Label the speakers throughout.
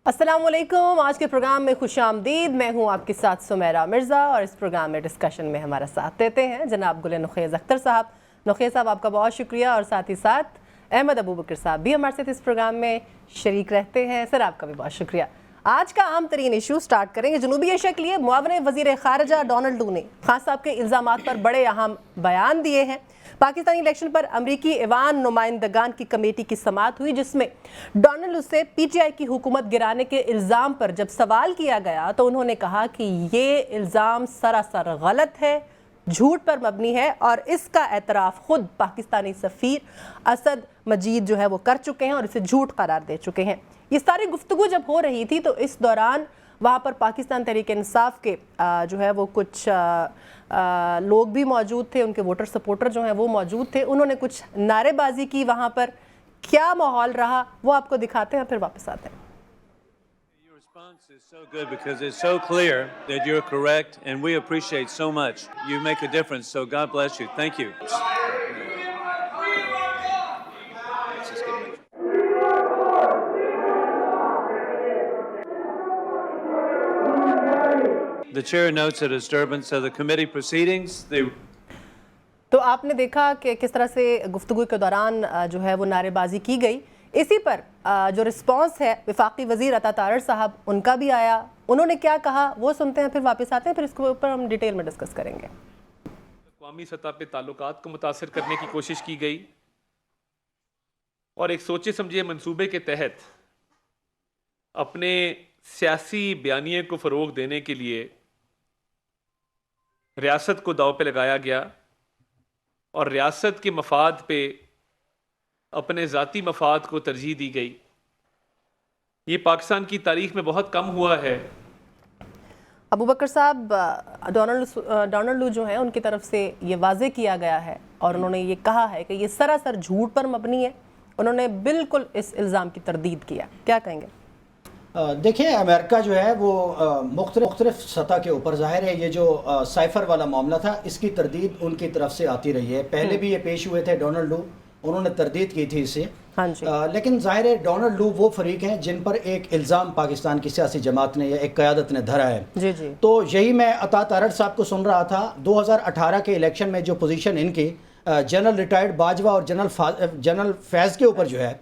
Speaker 1: السلام علیکم. آج کے پروگرام میں خوش آمدید. میں ہوں آپ کے ساتھ سمیرہ مرزا اور اس پروگرام میں ڈسکشن میں ہمارا ساتھ دیتے ہیں جناب گل نخیز اختر صاحب. نخیز صاحب آپ کا بہت شکریہ اور ساتھ ہی ساتھ احمد ابوبکر صاحب بھی ہمارے ساتھ اس پروگرام میں شریک رہتے ہیں. سر آپ کا بھی بہت شکریہ. آج کا عام ترین ایشو سٹارٹ کریں گے. جنوبی ایشیا کے لیے معاون وزیر خارجہ ڈونلڈ لو نے خان صاحب کے الزامات پر بڑے اہم بیان دیے ہیں. پاکستانی الیکشن پر امریکی ایوان نمائندگان کی کمیٹی کی سماعت ہوئی جس میں ڈونلڈ لو سے پی ٹی آئی کی حکومت گرانے کے الزام پر جب سوال کیا گیا تو انہوں نے کہا کہ یہ الزام سراسر غلط ہے, جھوٹ پر مبنی ہے اور اس کا اعتراف خود پاکستانی سفیر اسد مجید جو ہے وہ کر چکے ہیں اور اسے جھوٹ قرار دے چکے ہیں. یہ ساری گفتگو جب ہو رہی تھی تو اس دوران وہاں پر پاکستان تحریک انصاف کے جو ہے وہ کچھ لوگ بھی موجود تھے, ان کے ووٹر سپورٹر جو ہیں وہ موجود تھے. انہوں نے کچھ نعرے بازی کی. وہاں پر کیا ماحول رہا وہ آپ کو دکھاتے ہیں, پھر واپس آتے ہیں.
Speaker 2: Your response is so good because it's so clear that you're correct and we appreciate so much. You make a difference, so God bless you. Thank you. The chair notes a disturbance of the committee proceedings.
Speaker 1: تو آپ نے دیکھا کہ کس طرح سے گفتگو کے دوران جو ہے وہ نعرے بازی کی گئی. اسی پر جو رسپانس ہے وفاقی وزیر عطا تارڑ صاحب ان کا بھی آیا. انہوں نے کیا کہا وہ سنتے ہیں, پھر واپس آتے ہیں, پھر اس کے اوپر ہم ڈیٹیل میں ڈسکس کریں گے.
Speaker 3: اقوامی سطح پہ تعلقات کو متاثر کرنے کی کوشش کی گئی اور ایک سوچے سمجھے منصوبے کے تحت اپنے سیاسی بیانیے کو فروغ دینے کے لیے ریاست کو داؤ پہ لگایا گیا اور ریاست کے مفاد پہ اپنے ذاتی مفاد کو ترجیح دی گئی. یہ پاکستان کی تاریخ میں بہت کم ہوا ہے.
Speaker 1: ابوبکر صاحب, ڈونلڈ لو جو ہیں ان کی طرف سے یہ واضح کیا گیا ہے اور انہوں نے یہ کہا ہے کہ یہ سراسر جھوٹ پر مبنی ہے. انہوں نے بالکل اس الزام کی تردید کیا. کیا کہیں گے؟
Speaker 4: دیکھیں, امریکہ جو ہے وہ مختلف سطح کے اوپر ظاہر ہے یہ جو سائفر والا معاملہ تھا اس کی تردید ان کی طرف سے آتی رہی ہے. پہلے بھی یہ پیش ہوئے تھے ڈونلڈ لو, انہوں نے تردید کی تھی اسے. لیکن ظاہر ہے ڈونلڈ لو وہ فریق ہیں جن پر ایک الزام پاکستان کی سیاسی جماعت نے یا ایک قیادت نے دھرا ہے. تو یہی میں عطا تارڑ صاحب کو سن رہا تھا. 2018 کے الیکشن میں جو پوزیشن ان کی جنرل ریٹائرڈ باجوہ اور جنرل فیض کے اوپر جو ہے,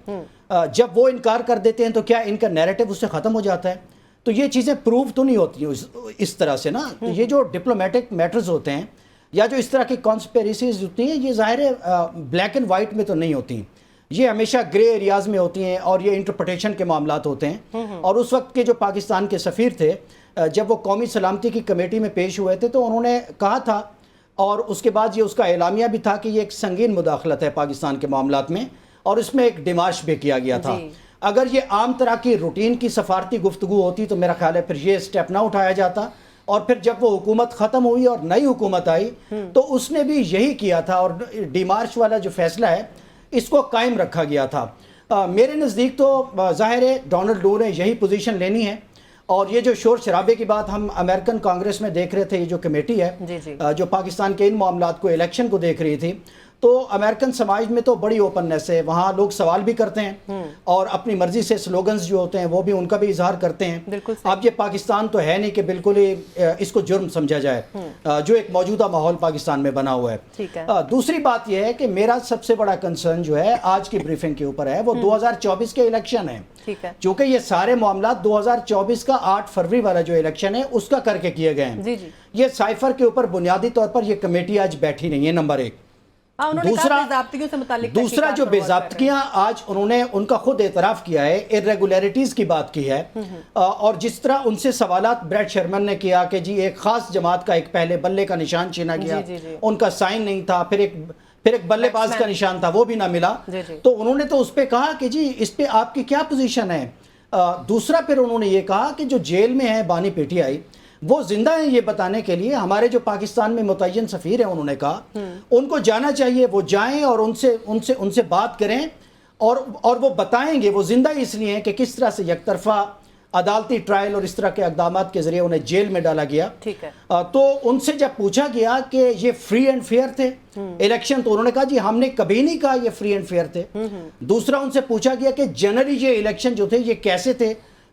Speaker 4: جب وہ انکار کر دیتے ہیں تو کیا ان کا نیریٹو اس سے ختم ہو جاتا ہے؟ تو یہ چیزیں پروو تو نہیں ہوتی اس طرح سے نا. یہ جو ڈپلومیٹک میٹرز ہوتے ہیں یا جو اس طرح کی کانسپیریسیز ہوتی ہیں یہ ظاہر ہے بلیک اینڈ وائٹ میں تو نہیں ہوتی, یہ ہمیشہ گرے ایریاز میں ہوتی ہیں اور یہ انٹرپریٹیشن کے معاملات ہوتے ہیں. اور اس وقت کے جو پاکستان کے سفیر تھے جب وہ قومی سلامتی کی کمیٹی میں پیش ہوئے تھے تو انہوں نے کہا تھا اور اس کے بعد یہ اس کا اعلامیہ بھی تھا کہ یہ ایک سنگین مداخلت ہے پاکستان کے معاملات میں اور اس میں ایک ڈیمارش بھی کیا گیا تھا. اگر یہ عام طرح کی روٹین کی سفارتی گفتگو ہوتی تو میرا خیال ہے پھر یہ سٹیپ نہ اٹھایا جاتا. اور پھر جب وہ حکومت ختم ہوئی اور نئی حکومت آئی تو اس نے بھی یہی کیا تھا اور ڈیمارش والا جو فیصلہ ہے اس کو قائم رکھا گیا تھا. میرے نزدیک تو ظاہر ہے ڈونلڈ لو نے یہی پوزیشن لینی ہے. اور یہ جو شور شرابے کی بات ہم امریکن کانگریس میں دیکھ رہے تھے, یہ جو کمیٹی ہے جو پاکستان کے ان معاملات کو الیکشن کو دیکھ رہی تھی, تو امریکن سماج میں تو بڑی اوپننیس ہے. وہاں لوگ سوال بھی کرتے ہیں اور اپنی مرضی سے سلوگنز جو ہوتے ہیں وہ بھی ان کا بھی اظہار کرتے ہیں. اب یہ پاکستان تو ہے نہیں کہ بالکل ہی اس کو جرم سمجھا جائے جو ایک موجودہ ماحول پاکستان میں بنا ہوا ہے. دوسری بات یہ ہے کہ میرا سب سے بڑا کنسرن جو ہے آج کی بریفنگ کے اوپر ہے وہ 2024 کے الیکشن ہے. چونکہ یہ سارے معاملات 2024 کا 8 فروری والا جو الیکشن ہے اس کا کر کے کیے گئے ہیں. یہ سائفر کے اوپر بنیادی طور پر یہ کمیٹی آج بیٹھی نہیں ہے, نمبر 1. دوسرا جو بے ضابطگیاں آج انہوں نے ان کا خود اعتراف کیا ہے, irregularities کی بات کی ہے. اور جس طرح ان سے سوالات بریڈ شرمن نے کیا کہ جی ایک خاص جماعت کا ایک پہلے بلے کا نشان چھینا گیا, ان کا سائن نہیں تھا, پھر ایک بلے باز کا نشان تھا وہ بھی نہ ملا. تو انہوں نے تو اس پہ کہا کہ جی اس پہ آپ کی کیا پوزیشن ہے. دوسرا پھر انہوں نے یہ کہا کہ جو جیل میں ہیں بانی پی ٹی آئی وہ زندہ ہیں یہ بتانے کے لیے ہمارے جو پاکستان میں متعین سفیر ہیں انہوں نے کہا ان کو جانا چاہیے, وہ جائیں اور ان سے بات کریں اور وہ بتائیں گے وہ زندہ اس لیے ہیں کہ کس طرح سے یک طرفہ عدالتی ٹرائل اور اس طرح کے اقدامات کے ذریعے انہیں جیل میں ڈالا گیا. تو ان سے جب پوچھا گیا کہ یہ فری اینڈ فیئر تھے الیکشن تو انہوں نے کہا جی ہم نے کبھی نہیں کہا یہ فری اینڈ فیئر تھے. دوسرا ان سے پوچھا گیا کہ جنرلی یہ الیکشن جو تھے یہ کیسے تھے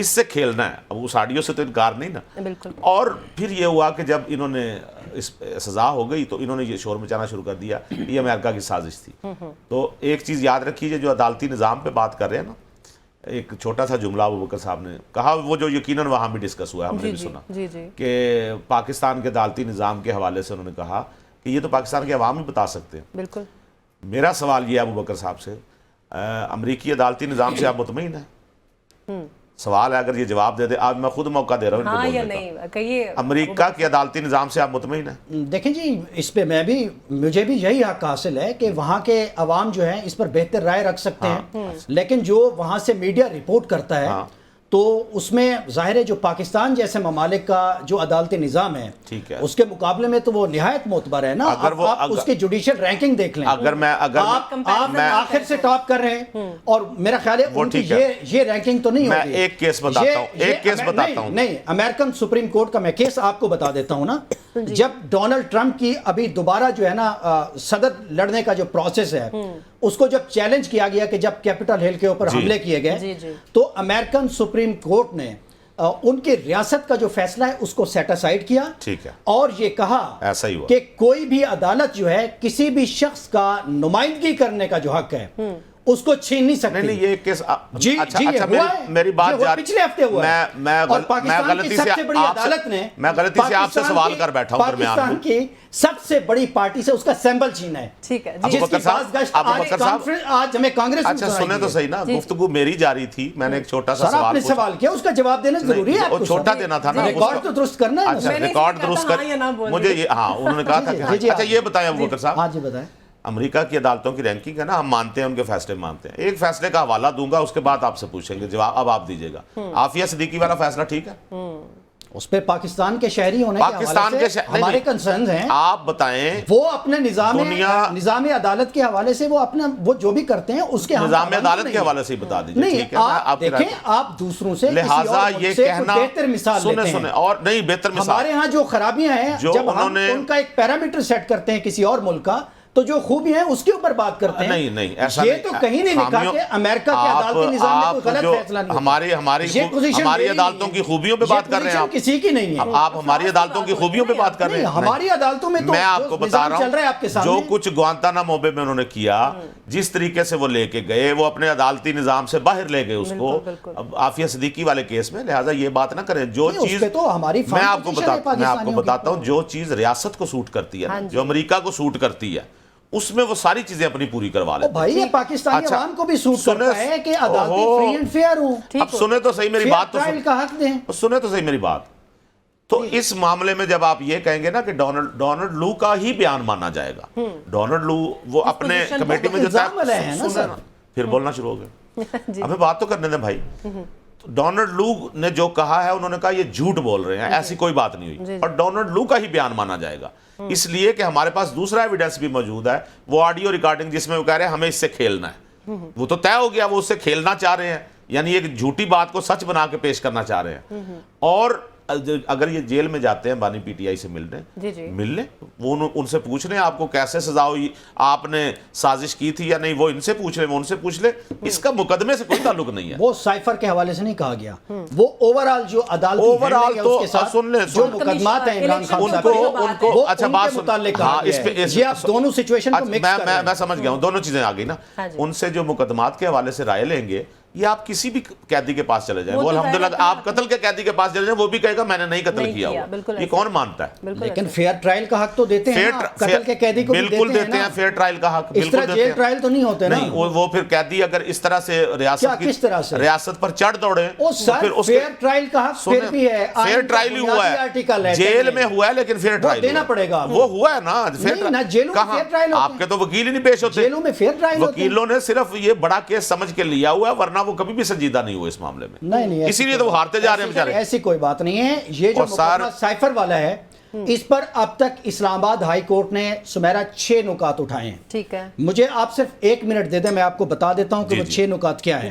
Speaker 5: اس سے کھیلنا ہے. اب اس آڈیو سے تو انکار نہیں نا.
Speaker 1: بالکل.
Speaker 5: اور پھر یہ ہوا کہ جب انہوں نے اس سزا ہو گئی تو انہوں نے یہ شور مچانا شروع کر دیا یہ امریکہ کی سازش تھی. تو ایک چیز یاد رکھیے جو عدالتی نظام پہ بات کر رہے ہیں نا, ایک چھوٹا سا جملہ ابوبکر صاحب نے کہا, وہ جو یقیناً وہاں بھی ڈسکس ہوا ہے, ہم نے بھی سنا کہ پاکستان کے عدالتی نظام کے حوالے سے انہوں نے کہا کہ یہ تو پاکستان کے عوام ہی بتا سکتے ہیں.
Speaker 1: بالکل.
Speaker 5: میرا سوال یہ ہے ابوبکر صاحب سے, امریکی عدالتی نظام سے آپ مطمئن ہیں؟ سوال ہے, اگر یہ جواب دے دے, آج میں خود موقع دے رہا ہوں ان کو بولنے کا. امریکہ کے عدالتی نظام سے آپ مطمئن ہیں؟
Speaker 4: دیکھیں جی, اس پہ مجھے بھی یہی حق حاصل ہے کہ وہاں کے عوام جو ہیں اس پر بہتر رائے رکھ سکتے ہیں, لیکن جو وہاں سے میڈیا رپورٹ کرتا ہے تو اس میں ظاہر ہے جو پاکستان جیسے ممالک کا جو عدالتی نظام ہے اس کے مقابلے میں تو وہ نہایت معتبر ہے نا. آپ اس کی جوڈیشل رینکنگ دیکھ لیں, آپ آخر سے ٹاپ کر رہے ہیں, اور میرا خیال ہے ان کی یہ رینکنگ تو نہیں ہوگی.
Speaker 5: میں ایک کیس بتاتا ہوں.
Speaker 4: نہیں, امریکن سپریم کورٹ کا میں کیس آپ کو بتا دیتا ہوں نا. جب ڈونلڈ ٹرمپ کی ابھی دوبارہ جو ہے نا صدر لڑنے کا جو پروسیس ہے, اس کو جب چیلنج کیا گیا کہ جب کیپٹل ہل کے اوپر حملے کیے گئے, تو امریکن سپریم کورٹ نے ان کی ریاست کا جو فیصلہ ہے اس کو سیٹ اسائیڈ کیا, اور یہ کہا کہ کوئی بھی عدالت جو ہے کسی بھی شخص کا نمائندگی کرنے کا جو حق ہے اس کو چھین نہیں سکتی.
Speaker 5: نہیں, یہ کیس
Speaker 4: جی
Speaker 5: میری بات
Speaker 4: پچھلے ہفتے ہوا ہے, اور پاکستان کی سب سے بڑی عدالت نے
Speaker 5: میں غلطی سے آپ سے سوال کر بیٹھا ہوں درمیان میں,
Speaker 4: پاکستان کی سب سے بڑی پارٹی سے اس کا سیمبل چھینا ہے.
Speaker 1: ٹھیک ہے,
Speaker 4: آج ہمیں کانگریس.
Speaker 5: اچھا سنیں تو صحیح نا, گفتگو میری جاری تھی, میں نے ایک چھوٹا سا
Speaker 4: سوال کیا, اس کا جواب دینا ضروری ہے.
Speaker 5: وہ چھوٹا دینا تھا نا,
Speaker 4: ریکارڈ تو درست کرنا ہے.
Speaker 5: اچھا ریکارڈ درست کر مجھے یہ, ہاں انہوں نے کہا تھا. اچھا یہ بتائیں ابوبکر صاحب.
Speaker 4: ہاں جی بتائیں.
Speaker 5: امریکہ کی عدالتوں کی رینکنگ ہے نا, ہم مانتے ہیں ان کے فیصلے مانتے ہیں. ایک فیصلے کا حوالہ دوں گا, اس کے بعد آپ سے پوچھیں گے, جواب اب آپ دیجیے گا. عافیہ صدیقی والا فیصلہ ٹھیک ہے؟
Speaker 4: اس پہ پاکستان کے شہری ہونے کے حوالے سے ہمارے کنسرنز ہیں.
Speaker 5: آپ بتائیں,
Speaker 4: وہ اپنے نظام عدالت کے حوالے سے وہ جو بھی کرتے ہیں اس کے
Speaker 5: نظام عدالت کے حوالے سے ہی بتا دیجیے.
Speaker 4: نہیں, آپ دیکھیں, آپ دوسروں سے
Speaker 5: لہٰذا یہ کہنا
Speaker 4: بہتر مثال لیتے ہیں,
Speaker 5: اور نہیں بہتر مثال
Speaker 4: ہمارے ہاں جو خرابیاں ہیں, جب ہم ان کا ایک پیرامیٹر سیٹ کرتے ہیں کسی اور ملک کا, تو جو خوبی ہیں اس کے اوپر بات کرتے ہیں.
Speaker 5: نہیں ایسا
Speaker 4: یہ تو کہیں نہیں لکھا کہ امریکہ کے عدالتی نظام میں کوئی غلط فیصلہ نہیں.
Speaker 5: ہماری عدالتوں کی خوبیوں پہ بات کر رہے ہیں آپ,
Speaker 4: کسی کی نہیں ہے.
Speaker 5: آپ ہماری عدالتوں کی خوبیوں پہ بات کر رہے ہیں.
Speaker 4: ہماری عدالتوں میں تو
Speaker 5: میں آپ کو بتا رہا ہوں جو کچھ گوانتانامو بے میں انہوں نے کیا, جس طریقے سے وہ لے کے گئے, وہ اپنے عدالتی نظام سے باہر لے گئے اس کو عافیہ صدیقی والے کیس میں. لہٰذا یہ بات نہ کریں. جو چیز میں آپ کو بتاتا ہوں, جو چیز ریاست کو سوٹ کرتی ہے, جو امریکہ کو سوٹ کرتی ہے, اس میں وہ ساری چیزیں اپنی پوری کروا لیتے ہیں.
Speaker 4: بھائی یہ پاکستانی عوام کو بھی سوٹ کرتا ہے کہ عدالتیں فری اینڈ فیئر ہوں.
Speaker 5: اب سنیں تو صحیح میری بات,
Speaker 4: ٹرائل کا حق دیں.
Speaker 5: سنیں تو صحیح میری بات. تو اس معاملے میں جب آپ یہ کہیں گے نا کہ ڈونلڈ لو کا ہی بیان مانا جائے گا, ڈونلڈ لو وہ اپنے کمیٹی میں جو پھر بولنا شروع ہو گئے. ہمیں بات تو کرنے دیں بھائی. ڈونلڈ لو نے جو کہا ہے, انہوں نے کہا یہ جھوٹ بول رہے ہیں, ایسی کوئی بات نہیں ہوئی, اور ڈونلڈ لو کا ہی بیان مانا جائے گا. اس لیے کہ ہمارے پاس دوسرا ایویڈنس بھی موجود ہے, وہ آڈیو ریکارڈنگ جس میں وہ کہہ رہے ہیں ہمیں اس سے کھیلنا ہے. وہ تو طے ہو گیا, وہ اس سے کھیلنا چاہ رہے ہیں, یعنی ایک جھوٹی بات کو سچ بنا کے پیش کرنا چاہ رہے ہیں. اور اگر یہ جیل میں جاتے ہیں بانی پی ٹی آئی سے ملنے, وہ ان سے پوچھ لیں آپ کو کیسے سزا ہوئی, آپ نے سازش کی تھی یا نہیں, وہ ان سے پوچھ لیں, وہ ان سے پوچھ لیں. اس کا مقدمے سے کوئی تعلق نہیں ہے.
Speaker 4: وہ سائفر کے حوالے سے نہیں کہا گیا, وہ اوورال جو عدالت
Speaker 5: تو سن لیں,
Speaker 4: جو مقدمات ہیں عمران خان
Speaker 5: ان کو اچھا بات
Speaker 4: متعلق یہ آپ دونوں سچویشن کو مکس کر رہے ہیں.
Speaker 5: میں سمجھ گیا ہوں, دونوں چیزیں آ گئی نا. ان سے جو مقدمات کے حوالے سے رائے لیں گے, یہ آپ کسی بھی قیدی کے پاس چلے جائیں, وہ الحمدللہ آپ قتل کے قیدی کے پاس چلے جائیں, وہ بھی کہے گا میں نے نہیں قتل کیا ہوا. یہ کون مانتا ہے؟
Speaker 4: لیکن فیئر ٹرائل کا حق تو دیتے ہیں, قتل کے قیدی کو
Speaker 5: بالکل دیتے ہیں. فیئر ٹرائل کا حق بالکل دیتے ہیں.
Speaker 4: جیل ٹرائل تو نہیں ہوتے نا.
Speaker 5: نہیں, وہ پھر قیدی اگر اس طرح سے ریاست پر چڑھ دوڑے,
Speaker 4: فیئر ٹرائل کا حق پھر بھی ہے.
Speaker 5: فیئر ٹرائل ہی ہوا ہے, جیل میں ہوا ہے, لیکن فیئر ٹرائل
Speaker 4: دینا پڑے گا.
Speaker 5: وہ ہوا ہے نا.
Speaker 4: جیلوں میں فیئر ٹرائل
Speaker 5: آپ کے تو وکیل ہی نہیں پیش ہوتے,
Speaker 4: جیلوں میں فیئر ٹرائل ہوتے ہیں.
Speaker 5: وکیلوں نے صرف یہ بڑا کیس سمجھ کے لیا ہوا ہے, ورنہ وہ کبھی بھی سنجیدہ نہیں ہوئے اس معاملے میں.
Speaker 4: نہیں,
Speaker 5: اسی لیے تو وہ ہارتے جا رہے ہیں بیچارے.
Speaker 4: ایسی کوئی بات نہیں ہے. یہ جو مقدمہ سائفر والا ہے, اس پر اب تک اسلام آباد ہائی کورٹ نے سمیرا 6 نکات اٹھائے ہیں.
Speaker 1: ٹھیک ہے,
Speaker 4: مجھے آپ صرف 1 منٹ دے دیں, میں آپ کو بتا دیتا ہوں کہ وہ 6 نکات کیا ہیں.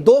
Speaker 4: 2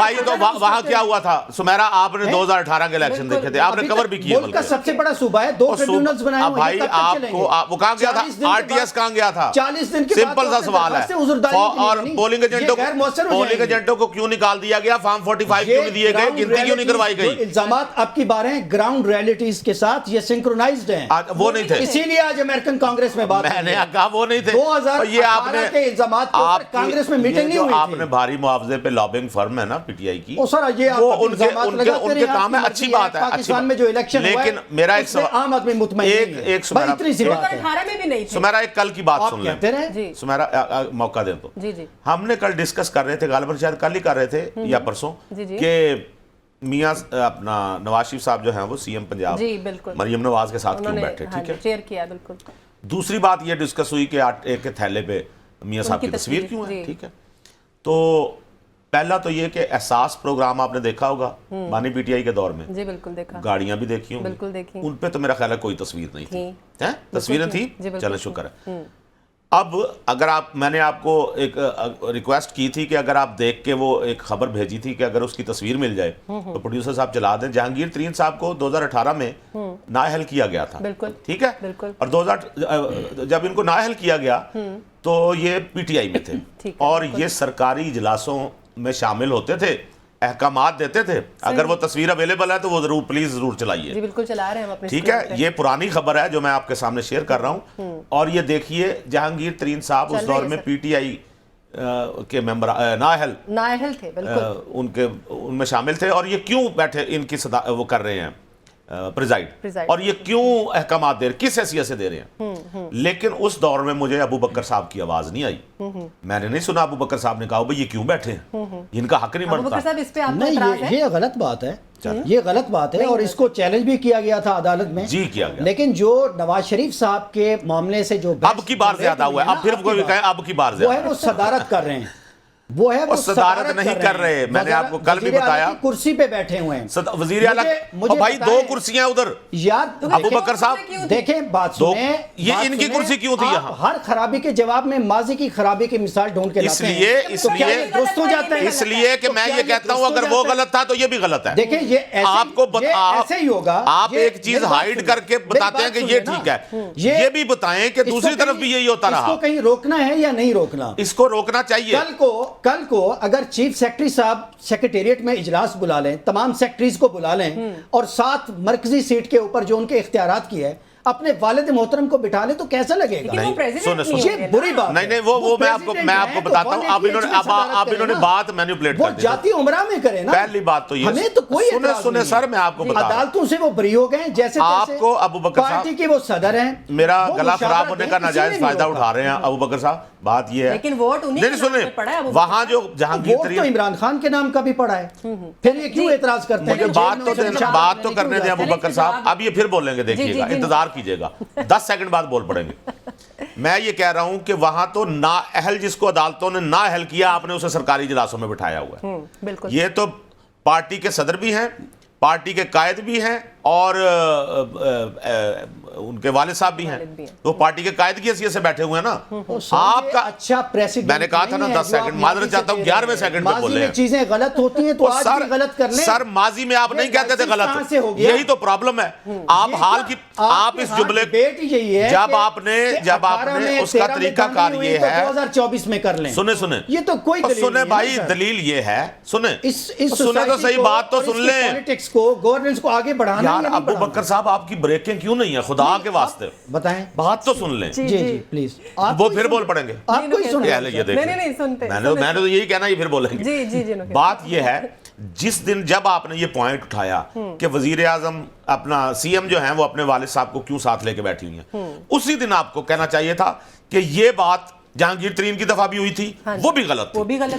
Speaker 5: بھائی تو وہاں کیا ہوا تھا سمیرا؟ آپ نے 2018 کے الیکشن دیکھے تھے، آپ نے کور بھی کیے،
Speaker 4: ملک کا سب سے بڑا صوبہ ہے، 2 ٹریبیونلز بنائے ہوئے ہیں،
Speaker 5: بھائی آپ کو وہ کہاں گیا تھا؟ آر ٹی ایس کہاں گیا تھا؟
Speaker 4: 40 دن کے بعد
Speaker 5: سمپل سا سوال ہے، اور پولنگ ایجنٹوں کو کیوں نکال دیا گیا؟ فارم 45 کیوں نہیں دیے گئے؟ گنتی کیوں نہیں کروائی گئی؟
Speaker 4: الزامات آپ کی بار ہیں گراؤنڈ ریئلٹیز کے ساتھ یہ سنکرونائزڈ ہیں،
Speaker 5: وہ نہیں تھے،
Speaker 4: اسی لیے آج امریکن کانگریس میں بات
Speaker 5: میں نے کہا وہ نہیں تھے۔
Speaker 4: 2018 کے الزامات کے اوپر کانگریس میں میٹنگ نہیں ہوئی تھی۔
Speaker 5: آپ نے بھاری معاوضے پہ لابنگ فرم ہے نا پی ٹی آئی کی،
Speaker 4: سر یہ
Speaker 5: وہ ان کے کام ہے، اچھی بات ہے،
Speaker 4: پاکستان میں جو الیکشن ہوا ہے
Speaker 5: لیکن میرا ایک سوال،
Speaker 4: عام آدمی مطمئن نہیں ہے، بس اتنی سی بات ہے۔
Speaker 1: 2018 میں بھی نہیں تھے۔
Speaker 5: سمیرا ایک کل کی بات
Speaker 4: آپ
Speaker 5: سن لیں،
Speaker 4: کہتے رہے
Speaker 5: سمیرا موقع دیں تو
Speaker 1: جی جی
Speaker 5: ہم نے کل ڈسکس کر رہے تھے، غالباً شاید کل ہی کر رہے تھے یا پرسوں، کہ میاں اپنا نواز شریف صاحب جو ہیں وہ سی ایم پنجاب
Speaker 1: جی بالکل
Speaker 5: مریم نواز کے ساتھ کیوں بیٹھے، ٹھیک ہے،
Speaker 1: چیئر کیا بالکل۔
Speaker 5: دوسری بات یہ ڈسکس ہوئی کہ ایک تھیلے پہ میاں صاحب کی تصویر کیوں ہے، ٹھیک ہے۔ تو پہلا تو یہ کہ احساس پروگرام آپ نے دیکھا ہوگا بانی پی ٹی آئی کے دور میں،
Speaker 1: جی بالکل دیکھا،
Speaker 5: گاڑیاں بھی دیکھی ہوں
Speaker 1: بالکل دیکھی،
Speaker 5: ان پہ تو میرا خیال ہے کوئی تصویر نہیں تھی، تصویریں تھیں، چلیں شکر ہے۔ اب اگر میں نے آپ کو ایک ریکویسٹ کی تھی کہ اگر آپ دیکھ کے وہ ایک خبر بھیجی تھی کہ اگر اس کی تصویر مل جائے تو پروڈیوسر صاحب چلا دیں۔ جہانگیر ترین صاحب کو 2018 میں نااہل کیا گیا تھا، ٹھیک ہے، اور جب ان کو نااہل کیا گیا تو یہ پی ٹی آئی میں تھے اور یہ سرکاری اجلاسوں میں شامل ہوتے تھے، احکامات دیتے تھے، اگر وہ تصویر اویلیبل ہے تو وہ ضرور پلیز ضرور چلائیے،
Speaker 1: جی بالکل چلا رہے ہیں ہم اپنے،
Speaker 5: ٹھیک ہے۔ یہ پرانی خبر ہے جو میں آپ کے سامنے شیئر کر رہا ہوں، اور یہ دیکھیے جہانگیر ترین صاحب اس دور میں پی ٹی آئی کے ممبر نااہل
Speaker 1: تھے، بالکل
Speaker 5: ان میں شامل تھے، اور یہ کیوں بیٹھے ان کی وہ کر رہے ہیں پریزائڈ، اور یہ کیوں احکامات دے رہے، کس حیثیت سے دے رہے ہیں۔ لیکن اس دور میں مجھے ابو بکر صاحب کی آواز نہیں آئی، میں نے نہیں سنا ابو بکر صاحب نے کہا بھئی یہ کیوں بیٹھے ہیں، ان کا حق نہیں بنتا۔
Speaker 4: نہیں، یہ غلط بات ہے، یہ غلط بات ہے، اور اس کو چیلنج بھی کیا گیا تھا عدالت میں،
Speaker 5: جی کیا گیا،
Speaker 4: لیکن جو نواز شریف صاحب کے معاملے سے جو
Speaker 5: اب کی بار زیادہ ہوا ہے، اب پھر کوئی کہے اب کی بار زیادہ،
Speaker 4: وہ ہے وہ صدارت کر رہے ہیں، وہ ہے وہ
Speaker 5: صدارت نہیں کر رہے۔ میں نے آپ کو کل بھی بتایا
Speaker 4: کرسی پہ بیٹھے ہوئے ہیں
Speaker 5: وزیر اعلیٰ، بھائی 2 کرسیاں ادھر،
Speaker 4: یار
Speaker 5: ابو بکر صاحب
Speaker 4: دیکھیں بات سنیں،
Speaker 5: یہ ان کی کرسی کیوں تھی یہاں؟
Speaker 4: ہر خرابی کے جواب میں ماضی کی خرابی کی مثال ڈھونڈ کے لاتے ہیں، درست ہو جاتے ہیں،
Speaker 5: اس لیے کہ میں یہ کہتا ہوں اگر وہ غلط تھا تو یہ بھی غلط ہے۔
Speaker 4: دیکھیں یہ ایسے ہی ہوگا،
Speaker 5: آپ ایک چیز ہائیڈ کر کے بتاتے ہیں کہ یہ ٹھیک ہے، یہ بھی بتائیں کہ دوسری طرف بھی یہی ہوتا رہا۔
Speaker 4: اس کو کہیں روکنا ہے یا نہیں روکنا؟
Speaker 5: اس کو روکنا چاہیے۔
Speaker 4: کل کو اگر چیف سیکرٹری صاحب سیکریٹریٹ میں اجلاس بلا لیں، تمام سیکرٹریز کو بلا لیں، اور 7 مرکزی سیٹ کے اوپر جو ان کے اختیارات کی ہے اپنے والد محترم کو بٹھا لیں تو کیسا لگے گا؟ یہ بری بات ہے۔
Speaker 5: نہیں وہ میں آپ کو بتاتا ہوں، اب انہوں نے بات مینیپولیٹ کر دی،
Speaker 4: وہ جاتی عمرہ میں کریں نا۔
Speaker 5: پہلی بات تو یہ
Speaker 4: ہمیں تو کوئی اعتراض
Speaker 5: سنیں سر، میں آپ کو بتا رہا ہوں،
Speaker 4: عدالتوں سے وہ بری ہو گئے جیسے
Speaker 5: آپ کو ابو بکر صاحب
Speaker 4: پارٹی کے وہ صدر ہیں،
Speaker 5: میرا گلا خراب ہونے کا ناجائز فائدہ اٹھا رہے ہیں ابو بکر صاحب۔ بات یہ ہے
Speaker 1: لیکن ووٹ
Speaker 5: نہیں سنیں، وہاں جو جہانگیر
Speaker 4: ووٹ تو عمران خان کے نام کا بھی پڑا ہے، پھر یہ کیوں اعتراض کرتے ہیں؟
Speaker 5: بات تو کرنے دیں ابو بکر صاحب، اب یہ پھر بولیں گے، دیکھیے گا، انتظار کیجئے گا، 10 سیکنڈ بعد بول پڑیں گے۔ میں یہ کہہ رہا ہوں کہ وہاں تو نااہل جس کو عدالتوں نے نااہل کیا، آپ نے اسے سرکاری اجلاسوں میں بٹھایا ہوا ہے۔ یہ تو پارٹی کے صدر بھی ہیں، پارٹی کے قائد بھی ہیں، اور ان کے والد صاحب بھی ہیں، تو پارٹی کے قائد کی حیثیت سے بیٹھے ہوئے ہیں نا۔ آپ کا
Speaker 4: اچھا پریسیڈنٹ،
Speaker 5: میں نے کہا تھا نا 10 سیکنڈ، معذرت چاہتا ہوں 11ویں سیکنڈ پہ بولے ہیں۔
Speaker 4: ماضی میں چیزیں غلط ہوتی ہیں تو آج بھی غلط کر لیں۔
Speaker 5: سر ماضی میں آپ نہیں کہتے تھے غلط، یہی تو پرابلم ہے۔ آپ حال کی، آپ اس جملے جب آپ نے اس کا طریقہ کار یہ ہے،
Speaker 4: 2024 میں کر لیں۔
Speaker 5: سنیں
Speaker 4: یہ تو کوئی دلیل
Speaker 5: سنیں بھائی، دلیل یہ ہے، سنیں تو صحیح بات تو سن لیں،
Speaker 4: پالیٹکس کو، گورننس کو آگے بڑھانا ہے۔
Speaker 5: یار ابو بکر صاحب آپ کی بریکیں کیوں نہیں ہیں خدا کے واسطے؟
Speaker 4: بتائیں،
Speaker 5: بات تو سن لیں۔
Speaker 4: جی پلیز،
Speaker 5: وہ پھر بول پڑیں گے،
Speaker 4: آپ کو ہی سنیں۔
Speaker 1: نہیں سنتے،
Speaker 5: میں نے تو یہی کہنا، یہ پھر بولیں گے۔
Speaker 1: جی
Speaker 5: بات یہ ہے، جس دن جب آپ نے یہ پوائنٹ اٹھایا کہ وزیر اعظم اپنا سی ایم جو ہیں وہ اپنے والد صاحب کو کیوں ساتھ لے کے بیٹھی ہوئی ہیں، اسی دن آپ کو کہنا چاہیے تھا کہ یہ بات جہانگیر ترین کی دفعہ بھی ہوئی تھی، وہ بھی غلط